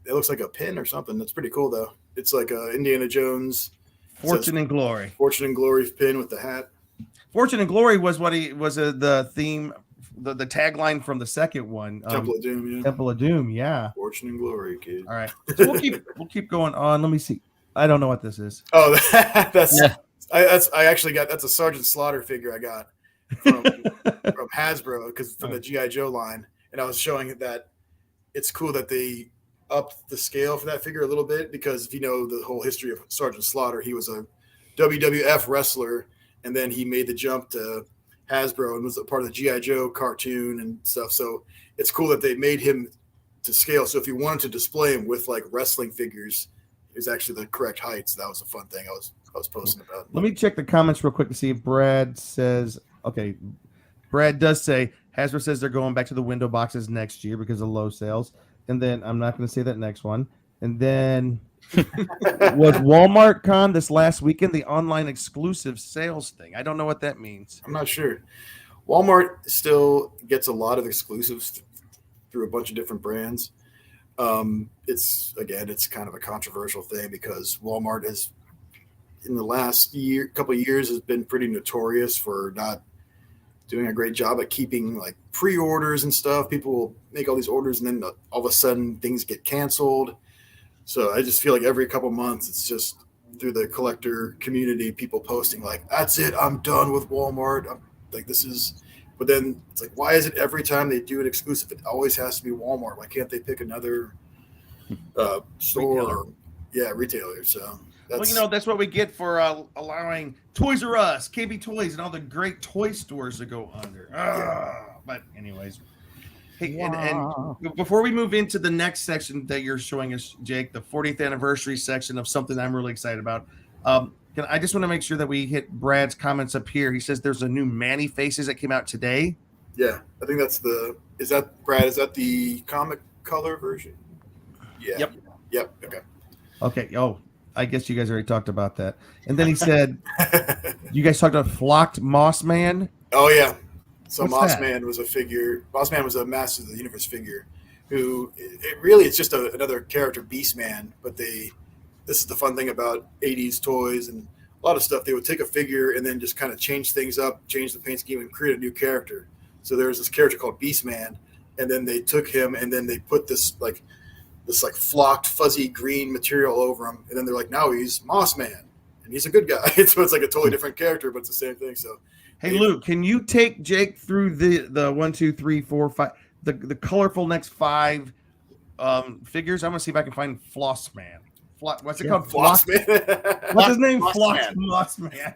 looks like a pin or something. That's pretty cool though. It's like a Indiana Jones Fortune and Glory. Fortune and Glory pin with the hat. Fortune and Glory was what he was the theme, the tagline from the second one. Temple of Doom, yeah. Temple of Doom, yeah. Fortune and Glory, kid. All right, so we'll keep going on. Let me see. I don't know what this is. Oh, that's a Sergeant Slaughter figure I got from Hasbro because from the G.I. Joe line, and I was showing that it's cool that they upped the scale for that figure a little bit because if you know the whole history of Sergeant Slaughter, he was a WWF wrestler. And then he made the jump to Hasbro and was a part of the G.I. Joe cartoon and stuff. So it's cool that they made him to scale. So if you wanted to display him with like wrestling figures, it was actually the correct height. So that was a fun thing I was posting about. Let me check the comments real quick to see if Brad says, okay, Brad does say, Hasbro says they're going back to the window boxes next year because of low sales. And then I'm not going to say that next one. And then was Walmart Con this last weekend the online exclusive sales thing? I don't know what that means. I'm not sure. Walmart still gets a lot of exclusives through a bunch of different brands. It's kind of a controversial thing because Walmart has, in the last couple of years, has been pretty notorious for not doing a great job at keeping like pre-orders and stuff. People will make all these orders and then all of a sudden things get canceled. So I just feel like every couple months, it's just through the collector community, people posting like, that's it, I'm done with Walmart. But then it's like, why is it every time they do an exclusive, it always has to be Walmart? Why can't they pick another store retailer? So that's what we get for allowing Toys R Us, KB Toys, and all the great toy stores to go under. But anyways, Hey, and before we move into the next section that you're showing us, Jake, the 40th anniversary section of something I'm really excited about. I just want to make sure that we hit Brad's comments up here. He says there's a new Manny Faces that came out today. Yeah, I think that's is that Brad? Is that the comic color version? Yeah. Yep. Okay. Okay. Oh, I guess you guys already talked about that. And then he said, you guys talked about Flocked Moss Man. Oh yeah. So What's Mossman was a figure. Mossman was a Masters of the Universe figure, who it's just another character, Beastman. But this is the fun thing about '80s toys and a lot of stuff. They would take a figure and then just kind of change things up, change the paint scheme, and create a new character. So there was this character called Beastman, and then they took him and then they put this flocked fuzzy green material over him, and then they're like, now he's Mossman, and he's a good guy. So it's like a totally different character, but it's the same thing. So. Hey, Luke, can you take Jake through the 1, 2, 3, 4, 5, the colorful next 5 figures? I'm gonna see if I can find Floss Man. What's it called? Floss Man. What's his name? Floss Man.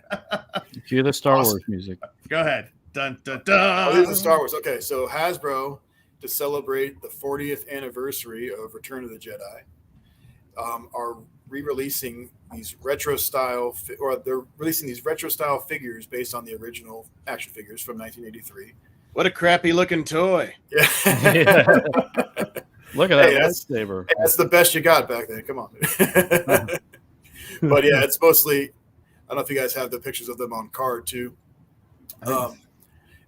Cue the Star Wars music. Go ahead. Dun dun Oh, dun. this is Star Wars. Okay, so Hasbro, to celebrate the 40th anniversary of Return of the Jedi, are re-releasing these retro style figures based on the original action figures from 1983. What a crappy looking toy. Yeah. Look at that lightsaber. That's the best you got back then. Come on. But yeah, it's mostly, I don't know if you guys have the pictures of them on card too.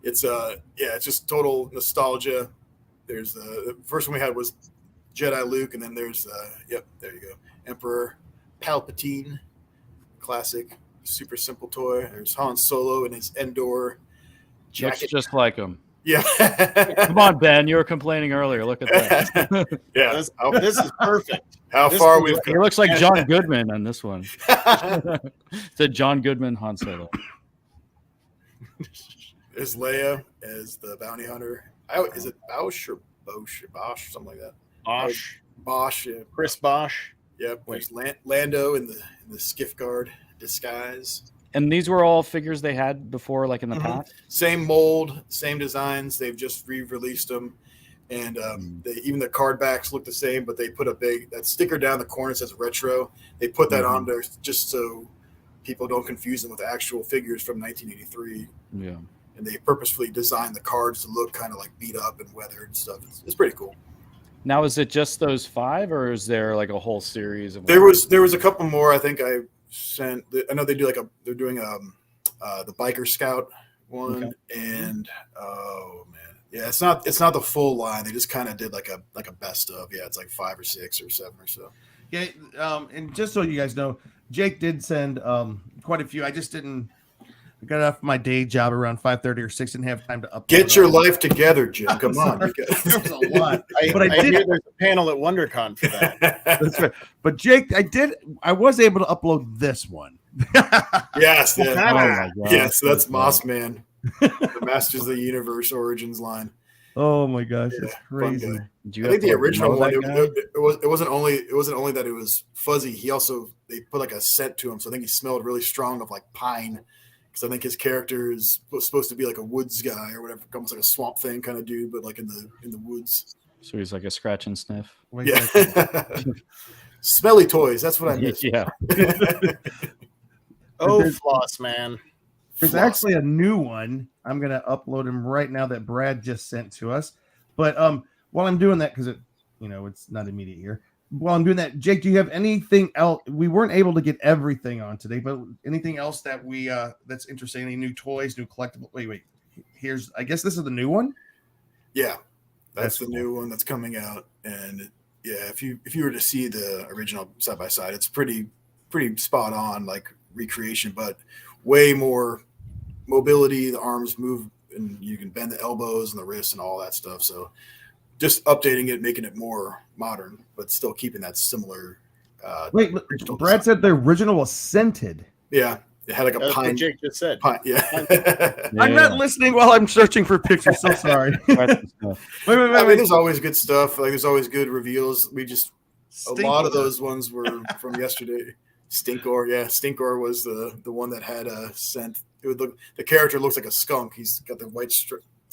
It's just total nostalgia. There's the first one we had was Jedi Luke, and then there's there you go, Emperor Palpatine, classic, super simple toy. There's Han Solo in his Endor jacket. Looks just like him. Yeah. Come on, Ben. You were complaining earlier. Look at that. Yeah. This is perfect. How far we've come. He looks like John Goodman on this one. It's a John Goodman Han Solo. There's Leia as the bounty hunter. Is it Bosch or Bosch or Bosch, something like that? Bosch, yeah. Chris Bosch. Yep. There's Lando in the skiff guard disguise. And these were all figures they had before, like in the past? Same mold, same designs. They've just re-released them. And even the card backs look the same, but they put that sticker down the corner that says retro. They put that on there just so people don't confuse them with actual figures from 1983. Yeah. And they purposefully designed the cards to look kind of like beat up and weathered and stuff. It's pretty cool. Now, is it just those 5, or is there like a whole series of? There was a couple more. I think I sent. I know they do they're doing the Biker Scout one, and oh man, yeah, it's not the full line. They just kind of did like a best of. Yeah, it's like 5 or 6 or 7 or so. Yeah, and just so you guys know, Jake did send quite a few. I just didn't. I got off my day job around 5:30 or 6 and have time to upload. Get your life together, Jim. Come on. There was a lot. But I did. There's a panel at WonderCon for that. That's right. But Jake, I was able to upload this one. Yes. Yeah. Oh my God. Yes, that's Mossman, the Masters of the Universe Origins line. Oh my gosh, it's crazy. I think the original one, it wasn't only that it was fuzzy. They put like a scent to him, so I think he smelled really strong of like pine. Because I think his character was supposed to be like a woods guy or whatever, almost like a swamp thing kind of dude, but like in the woods. So he's like a scratch and sniff. Yeah. Smelly toys. That's what I miss. Yeah. Floss Man. There's actually a new one. I'm gonna upload him right now that Brad just sent to us. But while I'm doing that, because it's not immediate here. While I'm doing that, Jake, do you have anything else? We weren't able to get everything on today, but anything else that that's interesting? Any new toys, new collectible? Wait. I guess this is the new one. Yeah, that's the new one that's coming out. And yeah, if you were to see the original side by side, it's pretty spot on, like recreation, but way more mobility. The arms move, and you can bend the elbows and the wrists and all that stuff. So just updating it, making it more modern, but still keeping that similar. Wait, Brad said the original was scented. Yeah, it had like a pine. What Jake just said. Pine, yeah. I'm not listening while I'm searching for pictures. So sorry. wait. I mean, there's always good stuff. Like there's always good reveals. A lot of those ones were from yesterday. Stinkor, yeah. Stinkor was the one that had a scent. The character looks like a skunk. He's got the white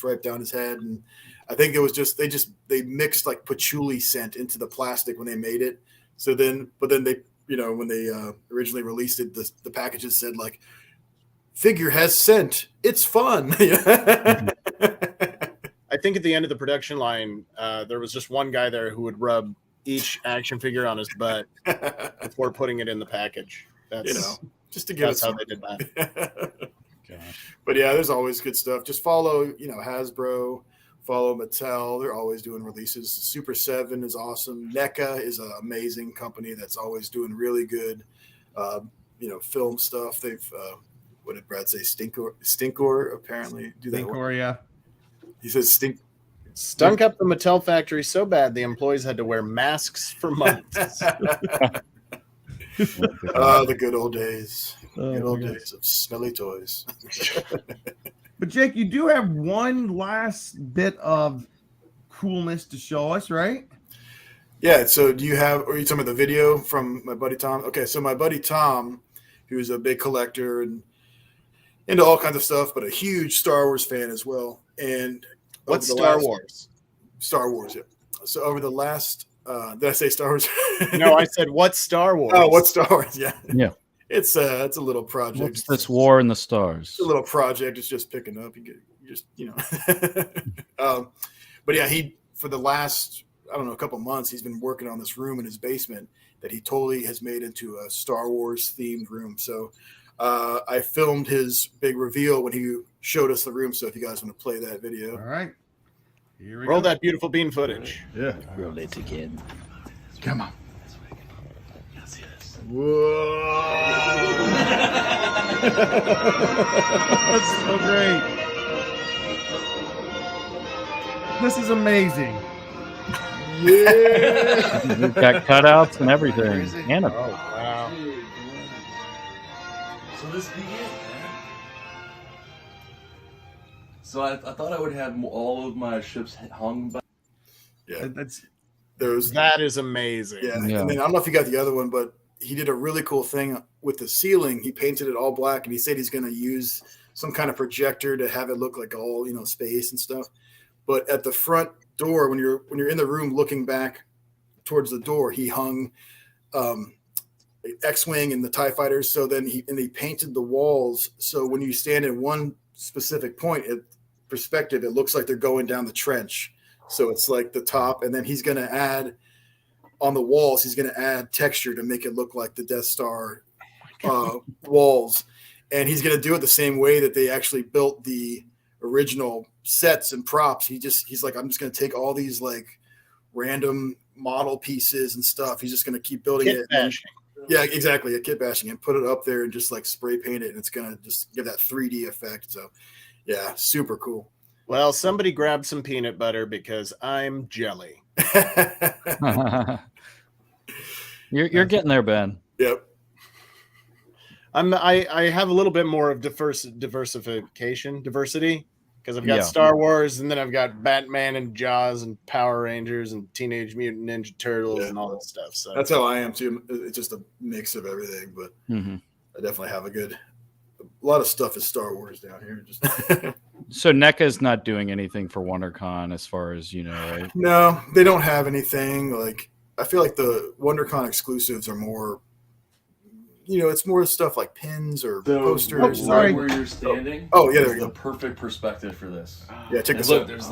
right down his head. And I think it was just they mixed like patchouli scent into the plastic when they made it. So then, but then they, when they originally released it, the packages said like, figure has scent. It's fun. I think at the end of the production line, there was just one guy there who would rub each action figure on his butt before putting it in the package. That's just to give that's it how some. they did that. But yeah, there's always good stuff. Just follow, Hasbro, follow Mattel. They're always doing releases. Super 7 is awesome. NECA is an amazing company that's always doing really good, film stuff. They've, what did Brad say? Stinkor apparently do that. Stinkor, yeah. He says Stunk up the Mattel factory so bad the employees had to wear masks for months. The good old days. Good old days of smelly toys. But Jake, you do have one last bit of coolness to show us, right? Yeah. So are you talking about the video from my buddy Tom? Okay. So my buddy Tom, who's a big collector and into all kinds of stuff, but a huge Star Wars fan as well. And what's Star Wars? Star Wars, yeah. So over the last, did I say Star Wars? No, I said what's Star Wars? Oh, what's Star Wars? Yeah. Yeah. It's a little project. What's this war in the stars? It's a little project. It's just picking up. But yeah, for the last, I don't know, a couple months, he's been working on this room in his basement that he totally has made into a Star Wars themed room. So I filmed his big reveal when he showed us the room. So if you guys want to play that video. All right. Here we Roll go. that beautiful bean footage. Yeah. Roll it again. Come on. Whoa. That's so great. This is amazing. Yeah. We've got cutouts and everything. And Wow. So this be it, man. So I thought I would have all of my ships hung by. Yeah. That is amazing. Yeah. And then I don't know if you got the other one, but he did a really cool thing with the ceiling. He painted it all black, and he said he's going to use some kind of projector to have it look like all, space and stuff. But at the front door, when you're in the room looking back towards the door, he hung X-Wing and the TIE fighters. So then he painted the walls. So when you stand in one specific point, perspective, it looks like they're going down the trench. So it's like the top, and then he's going to add on the walls, he's going to add texture to make it look like the Death Star walls. And he's going to do it the same way that they actually built the original sets and props. He's like, I'm just going to take all these like random model pieces and stuff. He's just going to keep building it. Yeah, exactly. A kit bashing and put it up there and just like spray paint it. And it's going to just give that 3D effect. So yeah, super cool. Well, somebody grab some peanut butter because I'm jelly. You're getting there, Ben. Yep. I have a little bit more of diversity, because I've got Star Wars, and then I've got Batman and Jaws and Power Rangers and Teenage Mutant Ninja Turtles and all that stuff. So that's how I am too. It's just a mix of everything, but I definitely have a lot of stuff is Star Wars down here. Just So NECA's not doing anything for WonderCon as far as right? No, they don't have anything. Like I feel like the WonderCon exclusives are more. It's more stuff like pins or posters. Oh, sorry, where you're standing. Oh yeah, there you go. The perfect perspective for this. Yeah, check this out. out. There's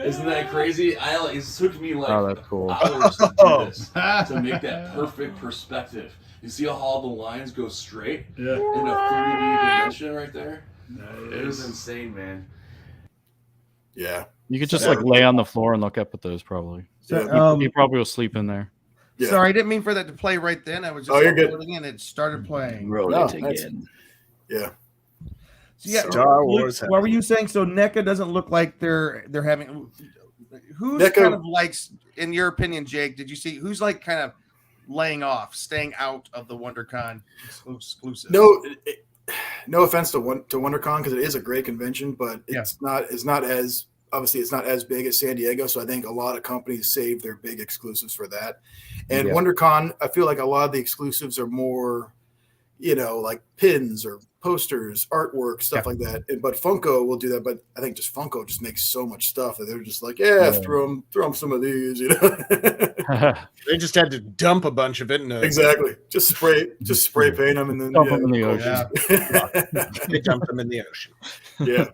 Isn't that crazy? It took me like that's cool. hours to do this to make that perfect perspective. You see how all the lines go straight in a 3D dimension right there? Nice. It was insane, man. Yeah. You could just lay on the floor and look up at those probably. So, you probably will sleep in there. Yeah. Sorry, I didn't mean for that to play right then. I was just uploading and it started playing. Roll it again. Yeah. So yeah, Star Wars. What were you saying? So NECA doesn't look like they're having. Who's NECA, kind of likes, in your opinion, Jake? Did you see who's like kind of laying off, staying out of the WonderCon exclusive? No offense to WonderCon because it is a great convention, but it's not as obviously it's not as big as San Diego. So I think a lot of companies save their big exclusives for that. And WonderCon, I feel like a lot of the exclusives are more, like pins or posters, artwork, stuff like that. But Funko will do that. But I think just Funko just makes so much stuff that they're just like, throw them some of these, you know. They just had to dump a bunch of it in exactly. Just spray paint them and then dump them in the ocean. They dumped them in the ocean. Yeah.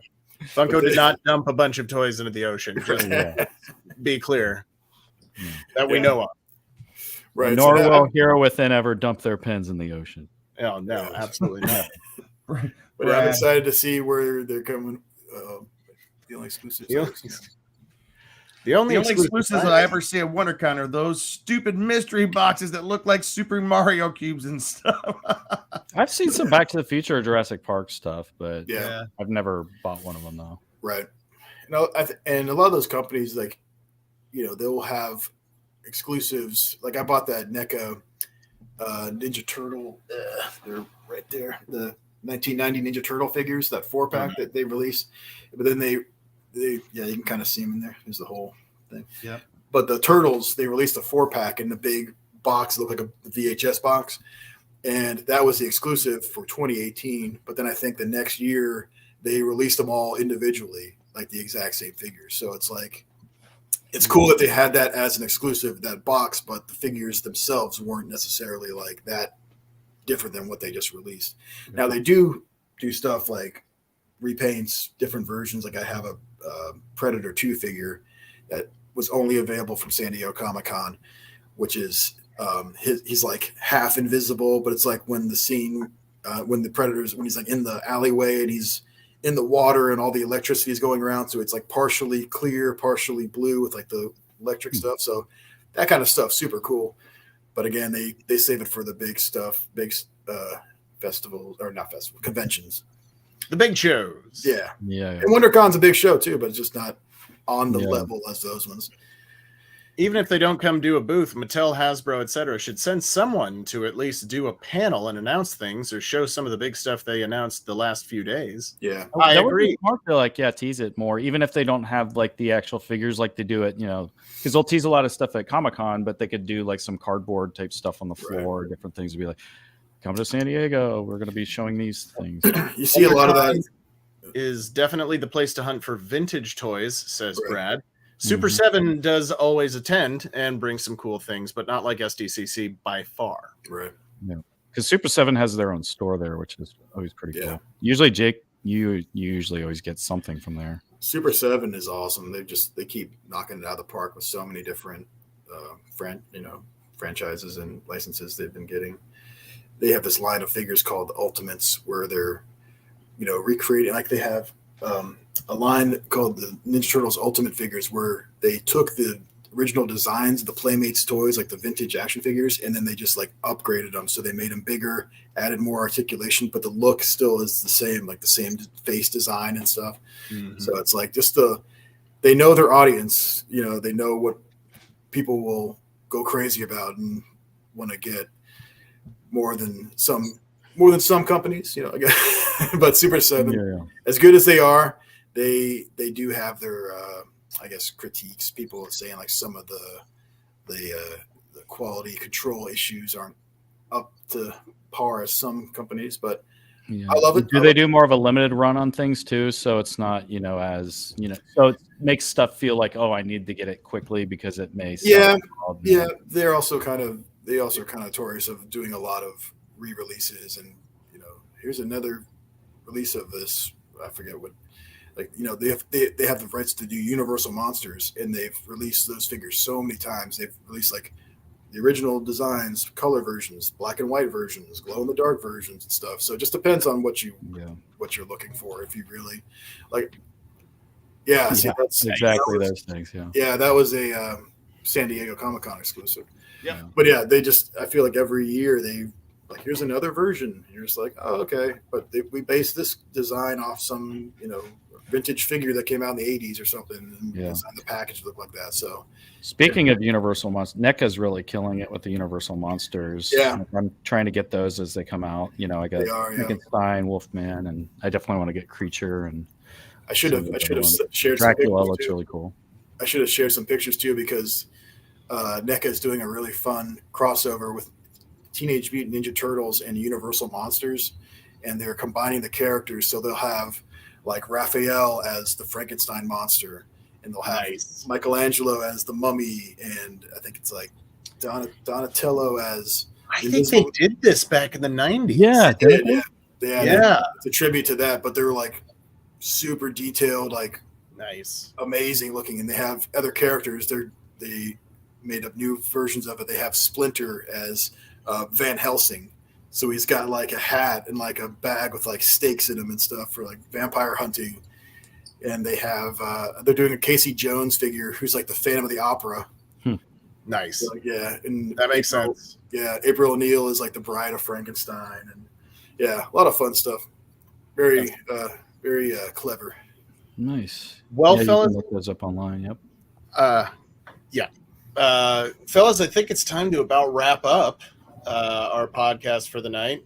Funko did not dump a bunch of toys into the ocean. Just be clear that we know of. Right. Nor will Hero Within ever dump their pens in the ocean. Oh, no, absolutely not. But I'm excited to see where they're coming. The only exclusives. The only exclusives that I ever see at WonderCon are those stupid mystery boxes that look like Super Mario cubes and stuff. I've seen some Back to the Future or Jurassic Park stuff, but yeah, I've never bought one of them though. Right. And a lot of those companies, like, you know, they'll have exclusives. Like I bought that NECA Ninja Turtle. They're right there. The 1990 Ninja Turtle figures, that 4-pack that they released. But then they you can kind of see them in there. There's the whole thing. Yeah. But the Turtles, they released a 4-pack in the big box. It looked like a VHS box. And that was the exclusive for 2018. But then I think the next year they released them all individually, like the exact same figures. So it's like, it's cool that they had that as an exclusive, that box, but the figures themselves weren't necessarily like that different than what they just released. Now they do stuff like repaints, different versions. Like I have a Predator 2 figure that was only available from San Diego Comic-Con, which is he's like half invisible, but it's like when the scene when he's like in the alleyway and he's in the water and all the electricity is going around, so it's like partially clear, partially blue with like the electric stuff. So that kind of stuff, super cool. But again, they save it for the big stuff, big festivals, or not festivals, conventions. The big shows. Yeah. And WonderCon's a big show too, but it's just not on the level as those ones. Even if they don't come do a booth, Mattel, Hasbro, etc., should send someone to at least do a panel and announce things or show some of the big stuff they announced the last few days. Yeah, I that agree. Would be smart to like tease it more, even if they don't have like the actual figures like they do it, you know, because they'll tease a lot of stuff at Comic-Con, but they could do like some cardboard type stuff on the floor, different things to be like, come to San Diego, we're going to be showing these things. You see a lot of that. Is definitely the place to hunt for vintage toys, says Brad. Super 7 does always attend and bring some cool things, but not like SDCC by far. Right. Yeah. Because Super 7 has their own store there, which is always pretty cool. Usually, Jake, you usually always get something from there. Super 7 is awesome. They keep knocking it out of the park with so many different franchises and licenses they've been getting. They have this line of figures called the Ultimates, where they're, you know, recreating, like they have a line called the Ninja Turtles Ultimate Figures, where they took the original designs of the Playmates toys, like the vintage action figures, and then they just like upgraded them. So they made them bigger, added more articulation, but the look still is the same, like the same face design and stuff. Mm-hmm. So it's like just they know their audience, you know, they know what people will go crazy about and want to get more than some companies, you know, but Super 7, as good as they are, they do have their, I guess, critiques. People are saying like some of the quality control issues aren't up to par as some companies, but I love it. Do they do more of a limited run on things too? So it's not, you know, as, you know, so it makes stuff feel like, oh, I need to get it quickly because it may. They're also kind of notorious of doing a lot of re-releases, and you know, here's another release of this. I forget what, like, you know, they have the rights to do Universal Monsters, and they've released those figures so many times. They've released like the original designs, color versions, black and white versions, glow in the dark versions, and stuff. So it just depends on what you're looking for. If you really like, that's exactly those things. Yeah, that was a San Diego Comic-Con exclusive. Yeah, but I feel like every year they like, here's another version. And you're just like, oh, okay. But we based this design off some, you know, vintage figure that came out in the 80s or something. And designed the package look like that. So speaking of Universal Monsters, NECA's really killing it with the Universal Monsters. Yeah. I'm trying to get those as they come out. You know, I got Frankenstein, Wolfman, and I definitely want to get Creature. And I should have shared Dracula. Some Looks too. Really cool. I should have shared some pictures too, because NECA is doing a really fun crossover with Teenage Mutant Ninja Turtles and Universal Monsters, and they're combining the characters. So they'll have like Raphael as the Frankenstein monster, and they'll have Michelangelo as the mummy, and I think it's like Donatello as. I think they did this back in the 90s. Yeah, yeah. It's a tribute to that, but they're like super detailed, like nice, amazing looking, and they have other characters. They made up new versions of it. They have Splinter as Van Helsing, so he's got like a hat and like a bag with like stakes in him and stuff for like vampire hunting. And they have they're doing a Casey Jones figure who's like the Phantom of the Opera. Nice. So, yeah, and that makes sense. Yeah, April O'Neil is like the Bride of Frankenstein, and yeah, a lot of fun stuff. Very clever. Nice. Well, yeah, fellas, you can look those up online. Yep. Fellas, I think it's time to about wrap up our podcast for the night.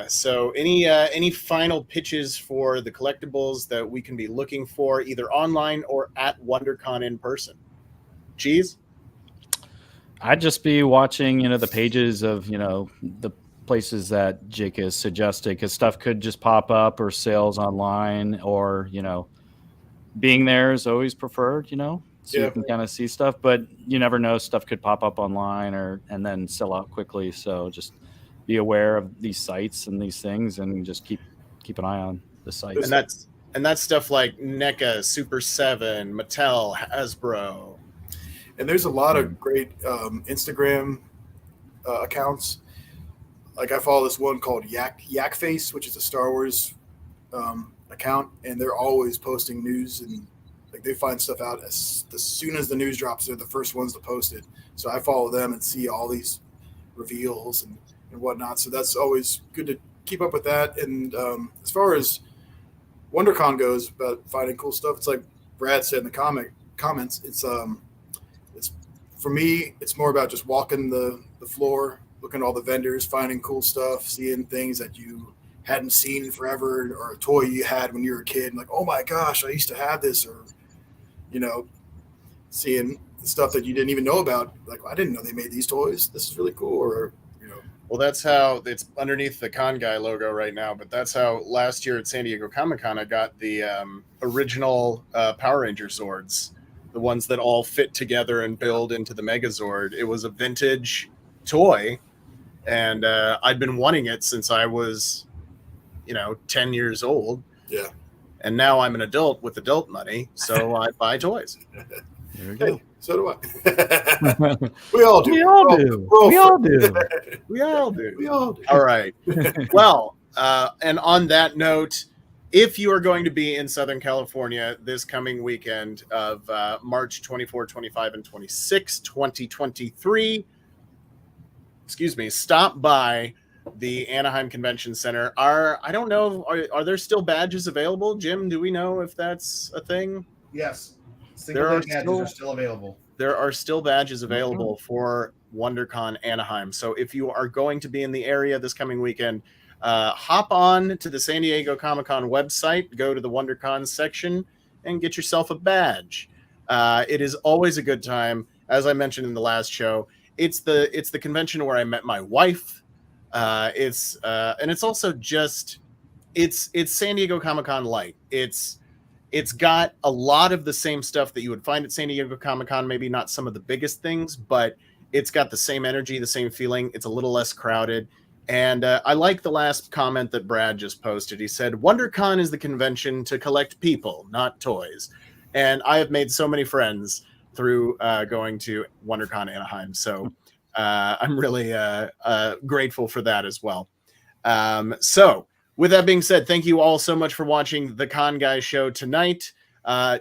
So, any final pitches for the collectibles that we can be looking for, either online or at WonderCon in person? Cheese. I'd just be watching, the pages of, the places that Jake has suggested, because stuff could just pop up or sales online, or, being there is always preferred, so you can kind of see stuff, but you never know, stuff could pop up online and then sell out quickly. So just be aware of these sites and these things, and just keep an eye on the sites. And that's stuff like NECA, Super 7, Mattel, Hasbro. And there's a lot of great Instagram accounts. Like I follow this one called Yak Face, which is a Star Wars account, and they're always posting news, and like they find stuff out as soon as the news drops. They're the first ones to post it. So I follow them and see all these reveals and whatnot. So that's always good to keep up with that. And as far as WonderCon goes, about finding cool stuff, it's like Brad said in the comments. It's for me, it's more about just walking the floor, looking at all the vendors, finding cool stuff, seeing things that you hadn't seen in forever, or a toy you had when you were a kid, and like, oh my gosh, I used to have this, or, seeing stuff that you didn't even know about. Like, I didn't know they made these toys. This is really cool. Or, Well, that's how it's underneath the Con Guy logo right now, but that's how last year at San Diego Comic-Con, I got the original Power Ranger Zords. The ones that all fit together and build into the Megazord. It was a vintage toy, and I'd been wanting it since I was, 10 years old. Yeah. And now I'm an adult with adult money, so I buy toys. There we go. Hey, so do I. We all do. We all do. We all do. We all do. We all do. All right. Well, and on that note, if you are going to be in Southern California this coming weekend of March 24, 25, and 26, 2023, stop by the Anaheim Convention Center. I don't know, are there still badges available? Jim, do we know if that's a thing? Yes. Single day badges are still available. There are still badges available for WonderCon Anaheim. So if you are going to be in the area this coming weekend, hop on to the San Diego Comic-Con website, go to the WonderCon section, and get yourself a badge. It is always a good time. As I mentioned in the last show, it's the convention where I met my wife. And it's also just it's San Diego Comic-Con light. It's got a lot of the same stuff that you would find at San Diego Comic-Con, maybe not some of the biggest things, but it's got the same energy, the same feeling. It's a little less crowded. And I like the last comment that Brad just posted. He said, WonderCon is the convention to collect people, not toys. And I have made so many friends through going to WonderCon Anaheim. So I'm really grateful for that as well. So with that being said, thank you all so much for watching the Con Guy show tonight.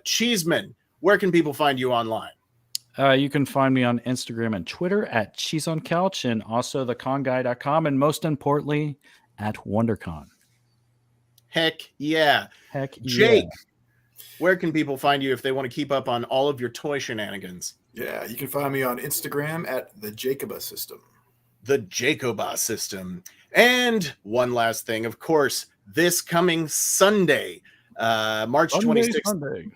Cheeseman, where can people find you online? You can find me on Instagram and Twitter at CheeseOnCouch, and also theconguy.com, and most importantly, at WonderCon. Heck yeah. Jake, where can people find you if they want to keep up on all of your toy shenanigans? Yeah, you can find me on Instagram at the Jacoba System. The Jacoba System. And one last thing, of course, this coming Sunday, March 26th.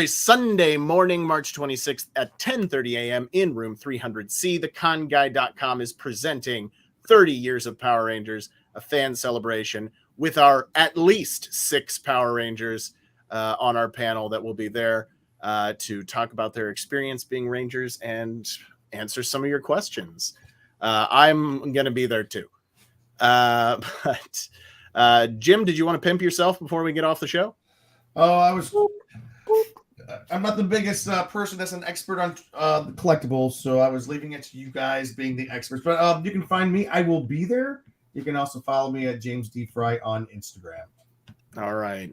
Sunday morning, March 26th at 10:30 a.m. in room 300C. TheConGuy.com is presenting 30 Years of Power Rangers, a fan celebration with our at least 6 Power Rangers on our panel that will be there to talk about their experience being Rangers and answer some of your questions. I'm going to be there too. But Jim, did you want to pimp yourself before we get off the show? Oh, I'm not the biggest person that's an expert on collectibles, so I was leaving it to you guys being the experts. But you can find me. I will be there. You can also follow me at James D. Fry on Instagram. All right.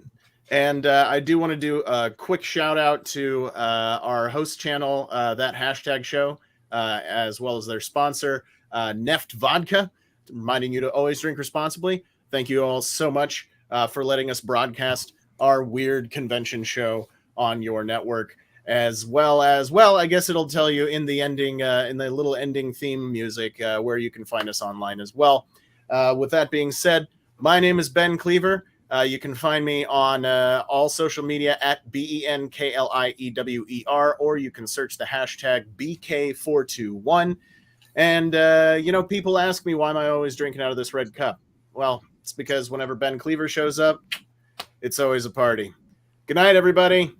And I do want to do a quick shout out to our host channel, That Hashtag Show, as well as their sponsor, Neft Vodka, reminding you to always drink responsibly. Thank you all so much for letting us broadcast our weird convention show on your network, as well as, well, I guess it'll tell you in the ending, in the little ending theme music, where you can find us online as well. With that being said, my name is Ben Cleaver. You can find me on all social media at BENKLIEWER, or you can search the hashtag BK421. And, people ask me, why am I always drinking out of this red cup? Well, it's because whenever Ben Cleaver shows up, it's always a party. Good night, everybody.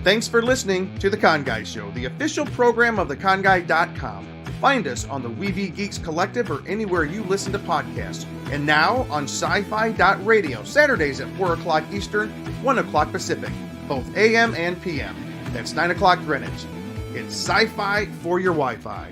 Thanks for listening to The Con Guy Show, the official program of theconguy.com. Find us on the Weeby Geeks Collective or anywhere you listen to podcasts. And now on sci-fi.radio, Saturdays at 4 o'clock Eastern, 1 o'clock Pacific, both AM and PM. That's 9 o'clock Greenwich. It's sci-fi for your Wi-Fi.